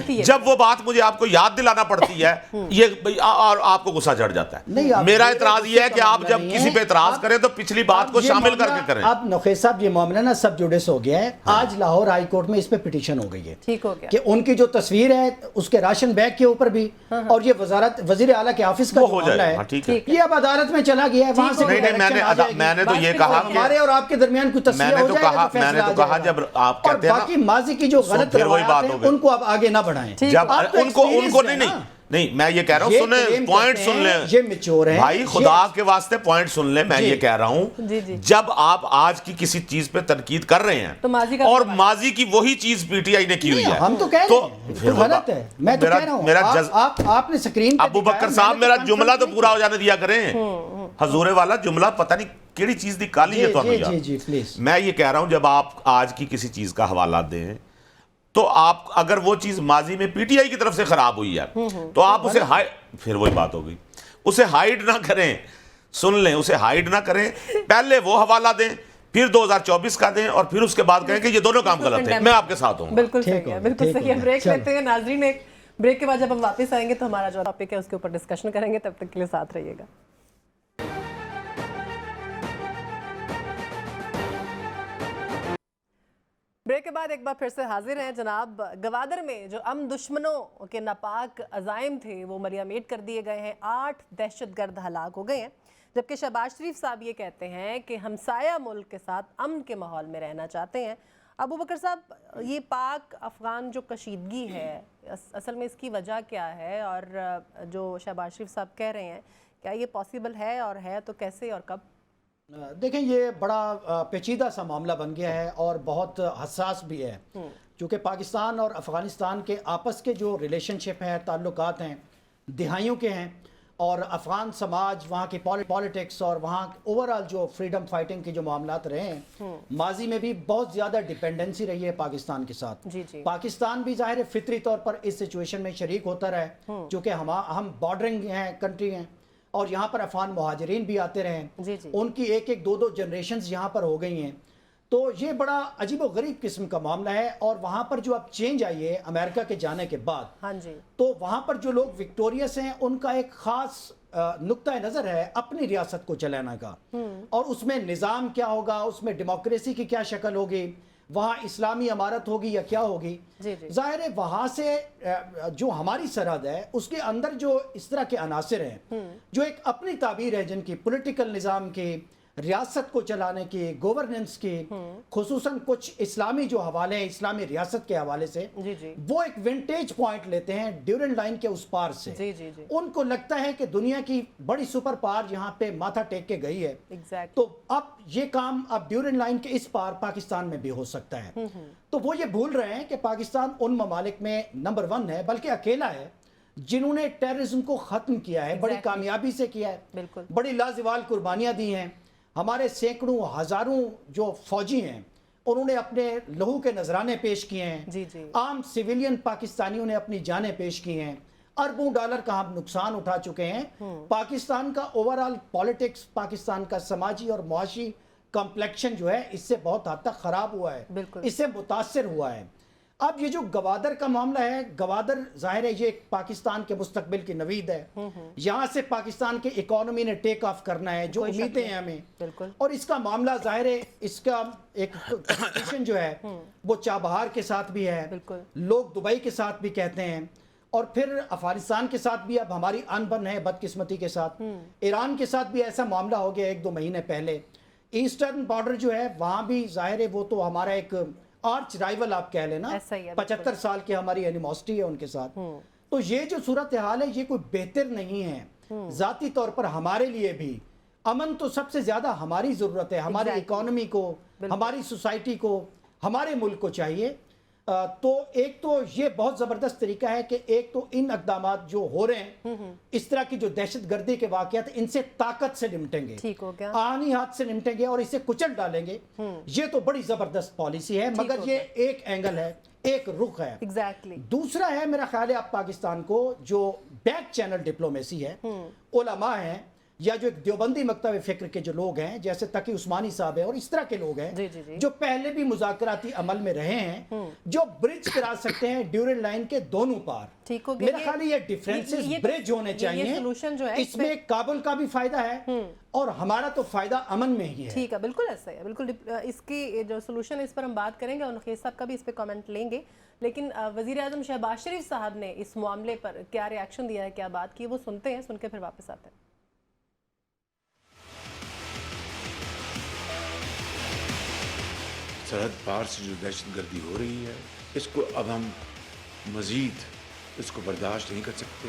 Speaker 5: تھی۔ جب وہ بات مجھے آپ کو یاد دلانا پڑتی ہے یہ، اور آپ کو غصہ چڑھ جاتا ہے۔ میرا اعتراض یہ ہے کہ آپ جب کسی پہ اعتراض کریں تو پچھلی بات کو شامل کر کے کریں۔
Speaker 4: اب نقیب صاحب یہ معاملہ نا سب جوڈس ہو گیا ہے، آج لاہور ہائی کورٹ میں اس پہ پٹیشن ہو گئی ہے،
Speaker 1: ٹھیک ہو گیا،
Speaker 4: کہ ان کی جو تصویر ہے اس کے راشن بیگ کے اوپر بھی، اور یہ وزیر اعلیٰ کے آفس کا جو معاملہ ہے یہ اب عدالت میں چلا گیا ہے، وہاں سے
Speaker 5: میں نے تو یہ کہا کہ
Speaker 4: ہمارے اور آپ کے درمیان کوئی تصویر ہو جائے گا تو فیصلہ آ جائے گا۔
Speaker 5: جب آپ کہتے ہیں
Speaker 4: باقی ماضی کی جو غلط روایات ہیں ان کو اب آگے نہ بڑھائیں،
Speaker 5: جب ان کو نہیں نہیں میں یہ کہہ رہا ہوں
Speaker 4: یہ
Speaker 5: سنیں
Speaker 4: claim
Speaker 5: پوائنٹ
Speaker 4: کرتے
Speaker 5: سن
Speaker 4: ہیں،
Speaker 5: لیں
Speaker 4: یہ میچور ہیں
Speaker 5: بھائی خدا کے واسطے پوائنٹ سن لیں میں
Speaker 4: جی۔
Speaker 5: یہ کہہ رہا ہوں
Speaker 1: جی جی
Speaker 5: جب آپ آج کی کسی چیز پہ تنقید کر رہے
Speaker 1: تو
Speaker 5: ہیں
Speaker 1: ماضی کا
Speaker 5: اور
Speaker 1: بھی
Speaker 5: ماضی کی وہی چیز پی ٹی آئی نے کی ہوئی ہے
Speaker 4: ہم تو کہہ رہے ہیں
Speaker 5: پھر
Speaker 4: تو غلط ہے میں تو کہہ رہا ہوں آپ نے سکرین پہ
Speaker 5: ابو
Speaker 4: دکھایا،
Speaker 5: بکر
Speaker 4: میں
Speaker 5: صاحب
Speaker 4: نے
Speaker 5: میرا
Speaker 4: تو
Speaker 5: جملہ تو
Speaker 4: confirm
Speaker 5: پورا ہو جانے دیا کریں حضور والا جملہ پتہ نہیں کیڑی چیز دی کالی ہے تو
Speaker 4: جی جی جی پلیز
Speaker 5: میں یہ کہہ رہا ہوں جب آپ آج کی کسی چیز کا حوالہ دیں تو آپ اگر وہ چیز ماضی میں پی ٹی آئی کی طرف سے خراب ہوئی ہے تو آپ اسے پھر وہی بات ہو گئی اسے ہائیڈ نہ کریں سن لیں اسے ہائیڈ نہ کریں پہلے وہ حوالہ دیں پھر 2024 کا دیں اور پھر اس کے بعد کہیں کہ یہ دونوں کام غلط ہیں میں آپ کے ساتھ ہوں
Speaker 1: بالکل صحیح ہے بالکل صحیح ہے بریک لیتے ہیں ناظرین ایک بریک کے بعد جب ہم واپس آئیں گے تو ہمارا جو ٹاپک ہے اس کے اوپر ڈسکشن کریں گے تب تک کے لیے ساتھ رہیے گا بریک کے بعد ایک بار پھر سے حاضر ہیں جناب گوادر میں جو دشمنوں کے ناپاک عزائم تھے وہ مریم کر دیے گئے ہیں 8 دہشت گرد ہلاک ہو گئے ہیں جبکہ شہباز شریف صاحب یہ کہتے ہیں کہ ہمسایہ ملک کے ساتھ امن کے ماحول میں رہنا چاہتے ہیں ابو بکر صاحب یہ پاک افغان جو کشیدگی ہے اصل میں اس کی وجہ کیا ہے اور جو شہباز شریف صاحب کہہ رہے ہیں کیا یہ پاسبل ہے اور ہے تو کیسے اور کب
Speaker 4: دیکھیں یہ بڑا پیچیدہ سا معاملہ بن گیا ہے اور بہت حساس بھی ہے چونکہ پاکستان اور افغانستان کے آپس کے جو ریلیشن شپ ہیں تعلقات ہیں دہائیوں کے ہیں اور افغان سماج وہاں کی پالیٹکس اور وہاں اوورال جو فریڈم فائٹنگ کے جو معاملات رہے ہیں ماضی میں بھی بہت زیادہ ڈیپینڈنسی رہی ہے پاکستان کے ساتھ پاکستان بھی ظاہر فطری طور پر اس سچویشن میں شریک ہوتا رہے چونکہ ہم بارڈرنگ ہیں کنٹری ہیں اور یہاں پر افغان مہاجرین بھی آتے رہے ہیں ان کی ایک دو جنریشنز یہاں پر ہو گئی ہیں تو یہ بڑا عجیب و غریب قسم کا معاملہ ہے اور وہاں پر جو اب چینج آئی ہے امریکہ کے جانے کے بعد تو وہاں پر جو لوگ وکٹوریس ہیں ان کا ایک خاص نقطہ نظر ہے اپنی ریاست کو چلانا کا اور اس میں نظام کیا ہوگا اس میں ڈیموکریسی کی کیا شکل ہوگی وہاں اسلامی امارت ہوگی یا کیا ہوگی ظاہر ہے وہاں سے جو ہماری سرحد ہے اس کے اندر جو اس طرح کے عناصر ہیں جو ایک اپنی تعبیر ہے جن کی پولیٹیکل نظام کی ریاست کو چلانے کی گورننس کی خصوصاً کچھ اسلامی جو حوالے ہیں اسلامی ریاست کے حوالے سے وہ ایک ونٹیج پوائنٹ لیتے ہیں ڈیورنڈ لائن کے اس پار سے ان کو لگتا ہے کہ دنیا کی بڑی سپر پار یہاں پہ ماتھا ٹیک کے گئی ہے تو اب یہ کام اب ڈیورنڈ لائن کے اس پار پاکستان میں بھی ہو سکتا ہے تو وہ یہ بھول رہے ہیں کہ پاکستان ان ممالک میں نمبر 1 ہے بلکہ اکیلا ہے جنہوں نے ٹیررزم کو ختم کیا ہے بڑی کامیابی سے کیا ہے بڑی لازوال قربانیاں دی ہیں ہمارے سینکڑوں ہزاروں جو فوجی ہیں انہوں نے اپنے لہو کے نذرانے پیش کیے ہیں عام سیویلین پاکستانیوں نے اپنی جانیں پیش کی ہیں اربوں ڈالر کا ہم نقصان اٹھا چکے ہیں پاکستان کا اوورال پالیٹکس پاکستان کا سماجی اور معاشی کمپلیکشن جو ہے اس سے بہت حد تک خراب ہوا ہے اس سے متاثر ہوا ہے اب یہ جو گوادر کا معاملہ ہے گوادر ظاہر ہے یہ پاکستان کے مستقبل کی نوید ہے یہاں سے پاکستان کے اکانومی نے ٹیک آف کرنا ہے جو امیدیں ہیں ہمیں اور اس کا معاملہ ظاہر ہے اس کا ایک کمپٹیشن جو ہے وہ چابہار کے ساتھ بھی ہے لوگ دبئی کے ساتھ بھی کہتے ہیں اور پھر افغانستان کے ساتھ بھی اب ہماری ان بن ہے بدقسمتی کے ساتھ ایران کے ساتھ بھی ایسا معاملہ ہو گیا 1-2 مہینے پہلے ایسٹرن بارڈر جو ہے وہاں بھی ظاہر ہے وہ تو ہمارا ایک آرچ رائیول آپ کہہ لینا 75 سال کی ہماری اینیموسٹی ہے ان کے ساتھ تو یہ جو صورتحال ہے یہ کوئی بہتر نہیں ہے ذاتی طور پر ہمارے لیے بھی امن تو سب سے زیادہ ہماری ضرورت ہے ہماری اکانومی کو ہماری سوسائٹی کو ہمارے ملک کو چاہیے تو ایک تو یہ بہت زبردست طریقہ ہے کہ ایک تو ان اقدامات جو ہو رہے ہیں اس طرح کی جو دہشت گردی کے واقعات ان سے طاقت سے نمٹیں گے آنی ہاتھ سے نمٹیں گے اور اسے کچل ڈالیں گے یہ تو بڑی زبردست پالیسی ہے مگر یہ ایک اینگل ہے ایک رخ ہے دوسرا ہے میرا خیال ہے اب پاکستان کو جو بیک چینل ڈپلومیسی ہے علماء ہیں یا جو ایک دیوبندی مکتب فکر کے جو لوگ ہیں جیسے تقی عثمانی صاحب ہیں اور اس طرح کے لوگ ہیں جو پہلے بھی مذاکراتی عمل میں رہے ہیں جو برج کرا سکتے ہیں ڈیورنڈ لائن کے دونوں پار میرا خیال ہے یہ ڈیفرنسز برج ہونے چاہیے اس میں کابل کا بھی فائدہ ہے اور ہمارا تو فائدہ امن میں ہی ہے
Speaker 1: ٹھیک ہے بالکل ایسا ہے بالکل اس کی جو سلوشن اس پر ہم بات کریں گے اور نخیز صاحب کا بھی اس پہ کامنٹ لیں گے لیکن وزیر اعظم شہباز شریف صاحب نے اس معاملے پر کیا ری ایکشن دیا ہے کیا بات کی وہ سنتے ہیں سن کے پھر واپس آتے ہیں
Speaker 6: سرحد پار سے جو دہشت گردی ہو رہی ہے اس کو اب ہم مزید اس کو برداشت نہیں کر سکتے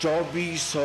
Speaker 6: 2400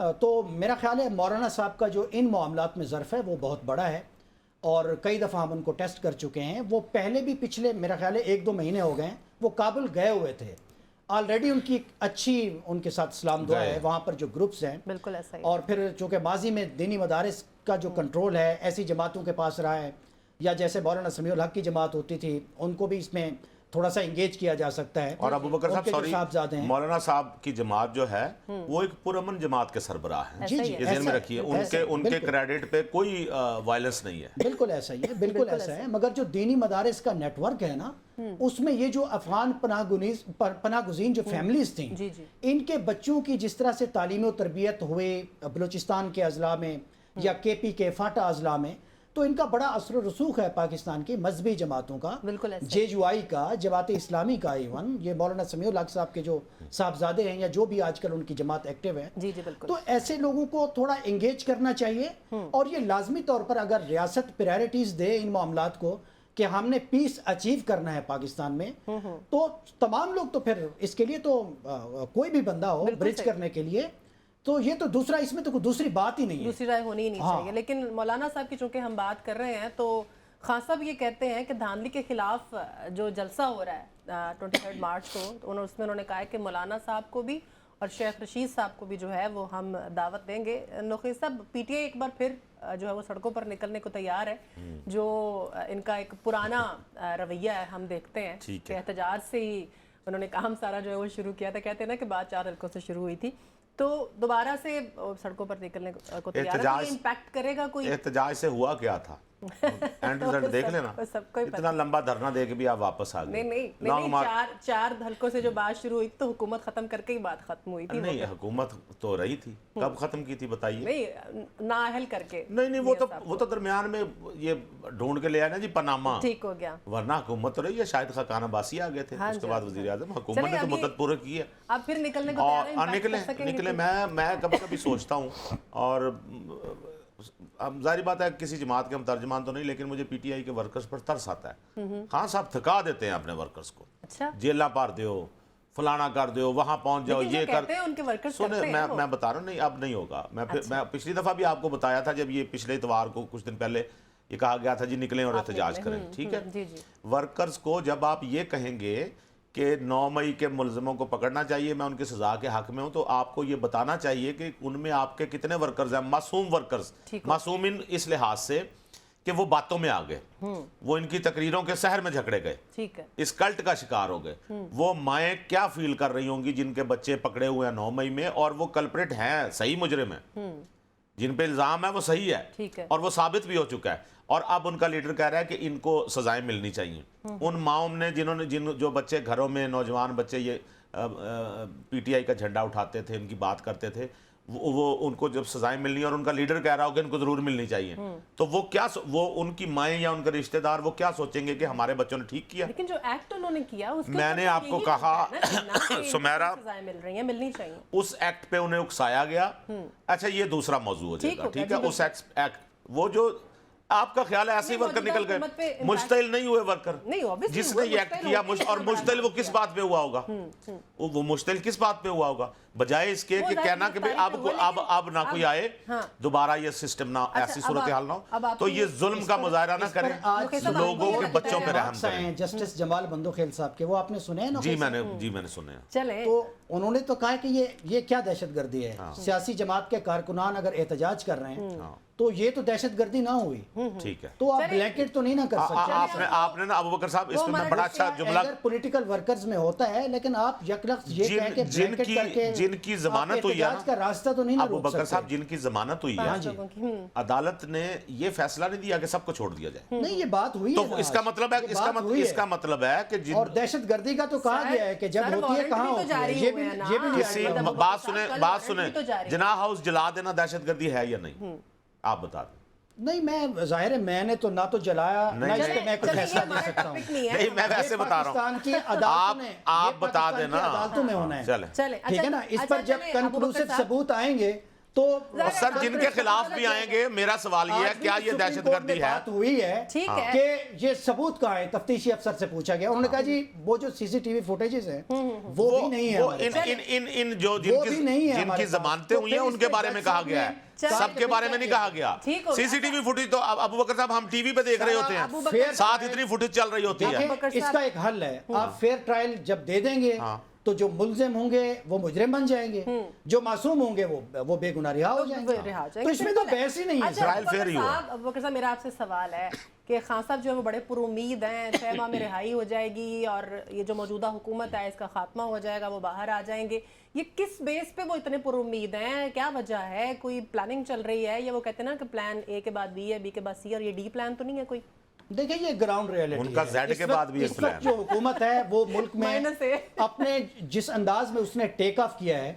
Speaker 4: تو میرا خیال ہے مولانا صاحب کا جو ان معاملات میں ظرف ہے وہ بہت بڑا ہے، اور کئی دفعہ ہم ان کو ٹیسٹ کر چکے ہیں. وہ پہلے بھی پچھلے میرا خیال ہے 1-2 مہینے ہو گئے ہیں وہ کابل گئے ہوئے تھے آلریڈی. ان کی اچھی ان کے ساتھ سلام دعا ہے وہاں پر جو گروپس ہیں.
Speaker 1: بالکل ایسا ہی.
Speaker 4: اور پھر چونکہ ماضی میں دینی مدارس کا جو کنٹرول ہے ایسی جماعتوں کے پاس رہا ہے، یا جیسے مولانا سمیع الحق کی جماعت ہوتی تھی ان کو بھی اس میں تھوڑا سا انگیج کیا جا سکتا ہے.
Speaker 5: اور ابو بکر صاحب
Speaker 4: صاحبزادے ہیں
Speaker 5: مولانا صاحب کی جماعت جو ہے وہ ایک پرامن جماعت کے سربراہ ہیں.
Speaker 4: جی جی
Speaker 5: یہ ذہن میں رکھیے ان کے کریڈٹ پہ کوئی وائلنس نہیں ہے.
Speaker 4: بالکل ایسا ہی ہے، بالکل ایسا ہے. مگر جو دینی مدارس کا نیٹ ورک ہے نا، اس میں یہ جو افغان پناہ گزین جو فیملیز تھیں ان کے بچوں کی جس طرح سے تعلیم و تربیت ہوئے بلوچستان کے اضلاع میں یا کے پی کے فاٹا اضلاع میں، تو ان کا بڑا اثر و رسوخ ہے پاکستان کی مذہبی جماعتوں کا، جے یو آئی کا، جماعت اسلامی کا. ایون یہ مولانا سمیع الحق صاحب کے جو صاحبزادے ہیں یا جو بھی آج کل ان کی جماعت ایکٹیو ہے، تو ایسے لوگوں کو تھوڑا انگیج کرنا چاہیے. اور یہ لازمی طور پر اگر ریاست پریارٹیز دے ان معاملات کو کہ ہم نے پیس اچیو کرنا ہے پاکستان میں، تو تمام لوگ، تو پھر اس کے لیے تو کوئی بھی بندہ ہو برج کرنے کے لیے، تو یہ تو دوسرا، اس میں تو کوئی دوسری بات ہی نہیں ہے،
Speaker 1: دوسری رائے ہونی ہی نہیں چاہیے. لیکن مولانا صاحب کی چونکہ ہم بات کر رہے ہیں تو خان صاحب یہ کہتے ہیں کہ دھاندلی کے خلاف جو جلسہ ہو رہا ہے 23 مارچ کو، اس میں انہوں نے کہا ہے کہ مولانا صاحب کو بھی اور شیخ رشید صاحب کو بھی جو ہے وہ ہم دعوت دیں گے. نوخیز صاحب، پی ٹی آئی ایک بار پھر جو ہے وہ سڑکوں پر نکلنے کو تیار ہے. جو ان کا ایک پرانا رویہ ہے ہم دیکھتے ہیں کہ احتجاج سے ہی انہوں نے کام سارا جو ہے وہ شروع کیا تھا. کہتے ہیں نا کہ بات 4 حلقوں سے شروع ہوئی تھی، تو دوبارہ سے سڑکوں پر نکلنے کو تیار ہے. امپیکٹ کرے گا کوئی؟
Speaker 5: احتجاج سے ہوا کیا تھا اینڈ رزلٹ دیکھ لینا. اتنا لمبا دھرنا دے کے بھی آپ واپس آ گئے.
Speaker 1: نہیں 4 حلقوں سے جو بات شروع ہوئی تو حکومت ختم کر کے ہی بات ختم ہوئی تھی.
Speaker 5: نہیں، حکومت تو رہی تھی. کب ختم کی تھی بتائیے؟
Speaker 1: نہیں، نااہل کر کے.
Speaker 5: نہیں، وہ تو درمیان میں یہ ڈھونڈ کے لے آیا نا جی پاناما،
Speaker 1: ٹھیک ہو گیا.
Speaker 5: ورنہ حکومت تو رہی ہے. شاید خاقان عباسی آ گئے تھے، اس کے بعد وزیر اعظم. حکومت نے تو مدت پورا کی ہے.
Speaker 1: اب پھر نکلنے کو تیار ہیں؟
Speaker 5: نکلے. میں کبھی کبھی سوچتا ہوں، اور ظاہری بات ہے کسی جماعت کے ہم ترجمان تو نہیں، لیکن مجھے پی ٹی آئی کے ورکرز پر ترس آتا ہے. خان صاحب تھکا دیتے ہیں اپنے ورکرز کو. جیلہ پار دیو، فلانا کر دیو، وہاں پہنچ جاؤ، یہ کر. سنیں، میں بتا رہا ہوں، نہیں اب نہیں ہوگا. میں پچھلی دفعہ بھی آپ کو بتایا تھا جب یہ پچھلے اتوار کو کچھ دن پہلے یہ کہا گیا تھا جی نکلیں اور احتجاج کریں. ٹھیک ہے، ورکرز کو جب آپ یہ کہیں گے کہ 9 مئی کے ملزموں کو پکڑنا چاہیے، میں ان کی سزا کے حق میں ہوں، تو آپ کو یہ بتانا چاہیے کہ ان میں آپ کے کتنے ورکرز ہیں معصوم ورکرز. معصومین اس لحاظ سے کہ وہ باتوں میں آ گئے، وہ ان کی تقریروں کے سحر میں جھکڑے گئے، اس کلٹ کا شکار ہو گئے. وہ مائیں کیا فیل کر رہی ہوں گی جن کے بچے پکڑے ہوئے ہیں 9 مئی میں، اور وہ کلپریٹ ہیں، صحیح مجرم ہیں، جن پہ الزام ہے وہ صحیح ہے اور وہ ثابت بھی ہو چکا ہے. اور اب ان کا لیڈر کہہ رہا ہے کہ ان کو سزائیں ملنی چاہیے. ان ماؤں نے جو بچے گھروں میں، نوجوان بچے یہ پی ٹی آئی کا جھنڈا اٹھاتے تھے، ان کی بات کرتے تھے، وہ ان کو جب سزائیں ملنی اور ان کا لیڈر کہہ رہا ہو کہ ان کو ضرور ملنی چاہیے، تو وہ ان کی مائیں یا ان کے رشتہ دار وہ کیا سوچیں گے کہ ہمارے بچوں نے ٹھیک کیا.
Speaker 1: لیکن جو ایکٹ انہوں نے کیا
Speaker 5: میں نے آپ کو کہا سمیرا،
Speaker 1: ملنی چاہیے،
Speaker 5: اس ایکٹ پہ انہیں اکسایا گیا. اچھا یہ دوسرا موضوع ہو جائے گا. ٹھیک ہے، اس ایکٹ وہ جو آپ کا خیال ہے ایسے ہی ورکر نکل گئے، مشتعل نہیں ہوئے ورکر جس نے یہ ایکٹ کیا. اور مشتعل وہ کس بات پہ ہوا ہوگا؟ وہ مشتعل کس بات پہ ہوا ہوگا؟ بجائے اس کے کہ کہنا کہ اب نہ کوئی آئے دوبارہ، یہ سسٹم نہ، ایسی صورتحال نہ ہو، تو یہ ظلم کا مظاہرہ نہ کریں، لوگوں کے بچوں پہ رحم کریں.
Speaker 4: جسٹس جمال بندوخیل صاحب کے وہ آپ نے سنے ہیں نا؟
Speaker 5: جی میں نے سنے ہیں.
Speaker 4: تو انہوں نے تو کہا کہ یہ کیا دہشت گردی ہے. سیاسی جماعت کے کارکنان اگر احتجاج کر رہے ہیں تو یہ تو دہشت گردی نہ ہوئی.
Speaker 5: ٹھیک ہے،
Speaker 4: تو آپ بلینکٹ تو نہیں نہ کر سکتے.
Speaker 5: آپ نے نا ابو بکر صاحب اس میں بڑا اچھا جملہ
Speaker 4: پولیٹیکل ورکرز میں ہوتا ہے، لیکن آپ یک لفظ یہ کہہ کے بلینکٹ کر کے
Speaker 5: جن کی ضمانت ہوئی ہے
Speaker 4: کا راستہ تو نہیں
Speaker 5: ابو بکر صاحب، جن کی ضمانت ہوئی ہے، عدالت نے یہ فیصلہ نہیں دیا کہ سب کو چھوڑ دیا جائے.
Speaker 4: نہیں، یہ بات ہوئی
Speaker 5: تو اس کا مطلب ہے کہ
Speaker 4: اور دہشت گردی کا تو کہا گیا ہے کہ جب ہوتی ہے کہاں ہوتی ہے. یہ بھی
Speaker 5: کسی بات سنیں، جناح ہاؤس جلا دینا دہشت گردی ہے یا نہیں؟ آپ بتا دیں.
Speaker 4: نہیں، میں ظاہر ہے میں نے تو نہ تو جلایا نہ اس پہ میں کوئی فیصلہ دے سکتا ہوں.
Speaker 5: نہیں، میں ویسے بتا رہا ہوں، آپ بتا دینا
Speaker 4: عدالتوں میں ہونا ہے.
Speaker 5: چلیں
Speaker 4: ٹھیک ہے نا، اس پر جب کنکلوسیو ثبوت آئیں گے تو
Speaker 5: اور سر جن کے خلاف بھی آئیں گے میرا سوال یہ ہے کیا یہ دہشت گردی ہے؟
Speaker 4: بات ہوئی ہے
Speaker 1: ٹھیک ہے
Speaker 4: کہ یہ ثبوت کہاں ہے، تفتیشی افسر سے پوچھا گیا، انہوں نے کہا جی وہ جو سی سی ٹی وی فوٹیجز ہیں وہ بھی نہیں ہے
Speaker 5: وہ
Speaker 4: ہمارے پاس۔
Speaker 5: ان جو جن کی ضمانتیں ہوئی ہیں ان کے بارے میں کہا گیا ہے، سب کے بارے میں نہیں کہا گیا۔ سی سی ٹی وی فوٹیج تو ابو بکر صاحب ہم ٹی وی پہ دیکھ رہے ہوتے ہیں، ساتھ اتنی فوٹیج چل رہی ہوتی ہے۔
Speaker 4: اس کا ایک حل ہے، آپ فیئر ٹرائل جب دے دیں گے تو جو ملزم ہوں گے وہ مجرم بن جائیں گے، جو معصوم ہوں گے وہ بے گناہ رہا ہو جائیں گے، تو اس میں تو بحث ہی نہیں ہے۔
Speaker 5: ٹرائل فیئر ہی ہوا۔
Speaker 1: ابو بکر صاحب میرا آپ سے سوال ہے کہ خان صاحب جو ہے وہ بڑے پر امید ہیں 6 ماہ میں رہائی ہو جائے گی اور یہ جو موجودہ حکومت ہے اس کا خاتمہ ہو جائے گا، وہ باہر آ جائیں گے، یہ کس بیس پہ وہ اتنے پر امید ہیں؟ کیا وجہ ہے؟ کوئی پلاننگ چل رہی ہے یا وہ کہتے ہیں نا کہ پلان اے کے بعد بی ہے، بی کے بعد سی، اور یہ ڈی پلان تو نہیں ہے کوئی؟
Speaker 4: دیکھیں یہ گراؤنڈ ریئلٹی
Speaker 5: ان کا زیڈ کے بعد بھی ایک پلان
Speaker 4: جو حکومت ہے وہ ملک میں اپنے جس انداز میں اس نے ٹیک آف کیا ہے،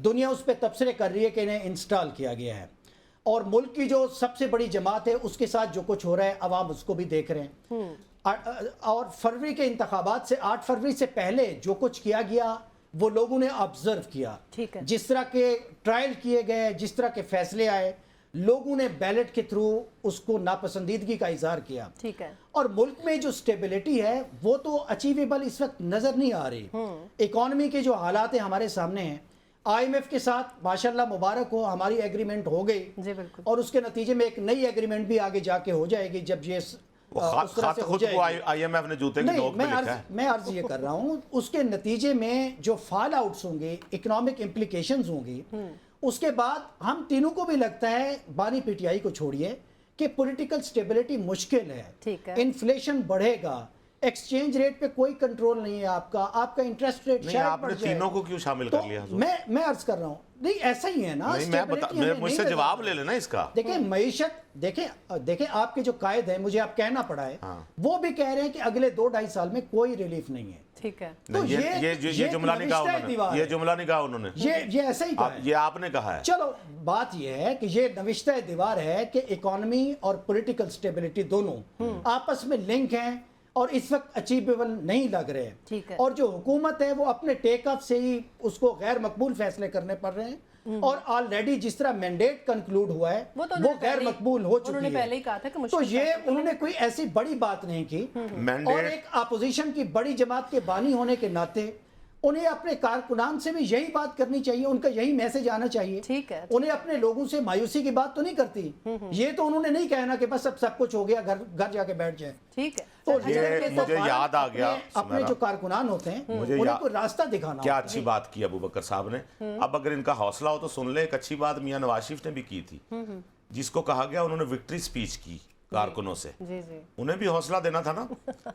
Speaker 4: دنیا اس پہ تبصرے کر رہی ہے کہ انہیں انسٹال کیا گیا ہے، اور ملک کی جو سب سے بڑی جماعت ہے اس کے ساتھ جو کچھ ہو رہا ہے عوام اس کو بھی دیکھ رہے ہیں، اور فروری کے انتخابات سے 8 فروری سے پہلے جو کچھ کیا گیا وہ لوگوں نے آبزرو کیا، جس طرح کے ٹرائل کیے گئے، جس طرح کے فیصلے آئے، لوگوں نے بیلٹ کے تھرو اس کو ناپسندیدگی کا اظہار کیا، اور ملک میں جو سٹیبلٹی ہے وہ تو اچیویبل اس وقت نظر نہیں آ رہی۔ اکانومی کے جو حالات ہمارے سامنے ہیں، آئی ایم ایف کے ساتھ ماشاءاللہ مبارک ہو ہماری ایگریمنٹ ہو گئی، اور اس کے نتیجے میں ایک نئی ایگریمنٹ بھی آگے جا کے ہو جائے گی جب یہ
Speaker 5: خط خود کو آئی ایم ایف نے جوتے کی نوک پہ لکھا ہے۔
Speaker 4: میں عرض یہ کر رہا ہوں اس کے نتیجے میں جو فال آؤٹس ہوں گے، اکنامک امپلیکیشنز ہوں گی، اس کے بعد ہم تینوں کو بھی لگتا ہے، بانی پی ٹی آئی کو چھوڑیے، کہ پولیٹیکل سٹیبلٹی مشکل ہے، انفلیشن بڑھے گا، ایکسچینج ریٹ پہ کوئی کنٹرول نہیں ہے، آپ کا انٹرسٹ ریٹ شاید
Speaker 5: آپ نے تینوں کو کیوں شامل کر لیا؟
Speaker 4: میں عرض کر رہا ہوں نہیں ایسا ہی ہے نا،
Speaker 5: مجھ سے جواب لے لینا اس کا۔
Speaker 4: دیکھیں معیشت، دیکھیں آپ کے جو قائد ہیں، مجھے آپ کہنا پڑا ہے، وہ بھی کہہ رہے ہیں کہ اگلے 2-2.5 سال میں کوئی ریلیف نہیں ہے۔
Speaker 1: ٹھیک ہے،
Speaker 5: یہ جملہ نہیں کہا انہوں نے، یہ جملہ نہیں کہا انہوں نے،
Speaker 4: یہ ایسا ہی کہا ہے،
Speaker 5: یہ آپ نے کہا ہے۔
Speaker 4: چلو بات یہ ہے کہ یہ نوشتہ دیوار ہے کہ اکانومی اور پولیٹیکل سٹیبلٹی دونوں آپس میں لنک ہیں اور اس وقت اچیویبل نہیں لگ رہے ہیں، اور جو حکومت ہے وہ اپنے ٹیک آف سے ہی اس کو غیر مقبول فیصلے کرنے پڑ رہے ہیں، اور آلریڈی جس طرح مینڈیٹ کنکلوڈ ہوا ہے وہ غیر مقبول ہو چکی ہے، تو یہ انہوں نے کوئی ایسی بڑی بات نہیں کی، اور ایک اپوزیشن کی بڑی جماعت کے بانی ہونے کے ناطے انہیں اپنے کارکنان سے بھی یہی بات کرنی چاہیے، ان کا یہی میسج آنا چاہیے، انہیں اپنے لوگوں سے مایوسی کی بات تو نہیں کرتی، یہ تو انہوں نے نہیں کہنا کہ بس اب سب کچھ ہو گیا گھر جا کے بیٹھ جائیں۔
Speaker 1: ٹھیک ہے،
Speaker 5: تو مجھے یاد آ گیا،
Speaker 4: اپنے جو کارکنان ہوتے ہیں انہیں کوئی راستہ دکھانا۔
Speaker 5: کیا اچھی بات کی ابو بکر صاحب نے، اب اگر ان کا حوصلہ ہو تو سن لے، ایک اچھی بات میاں نواز شریف نے بھی کی تھی، جس کو کہا گیا انہوں نے وکٹری سپیچ کی کارکنوں سے، انہیں بھی حوصلہ دینا تھا نا،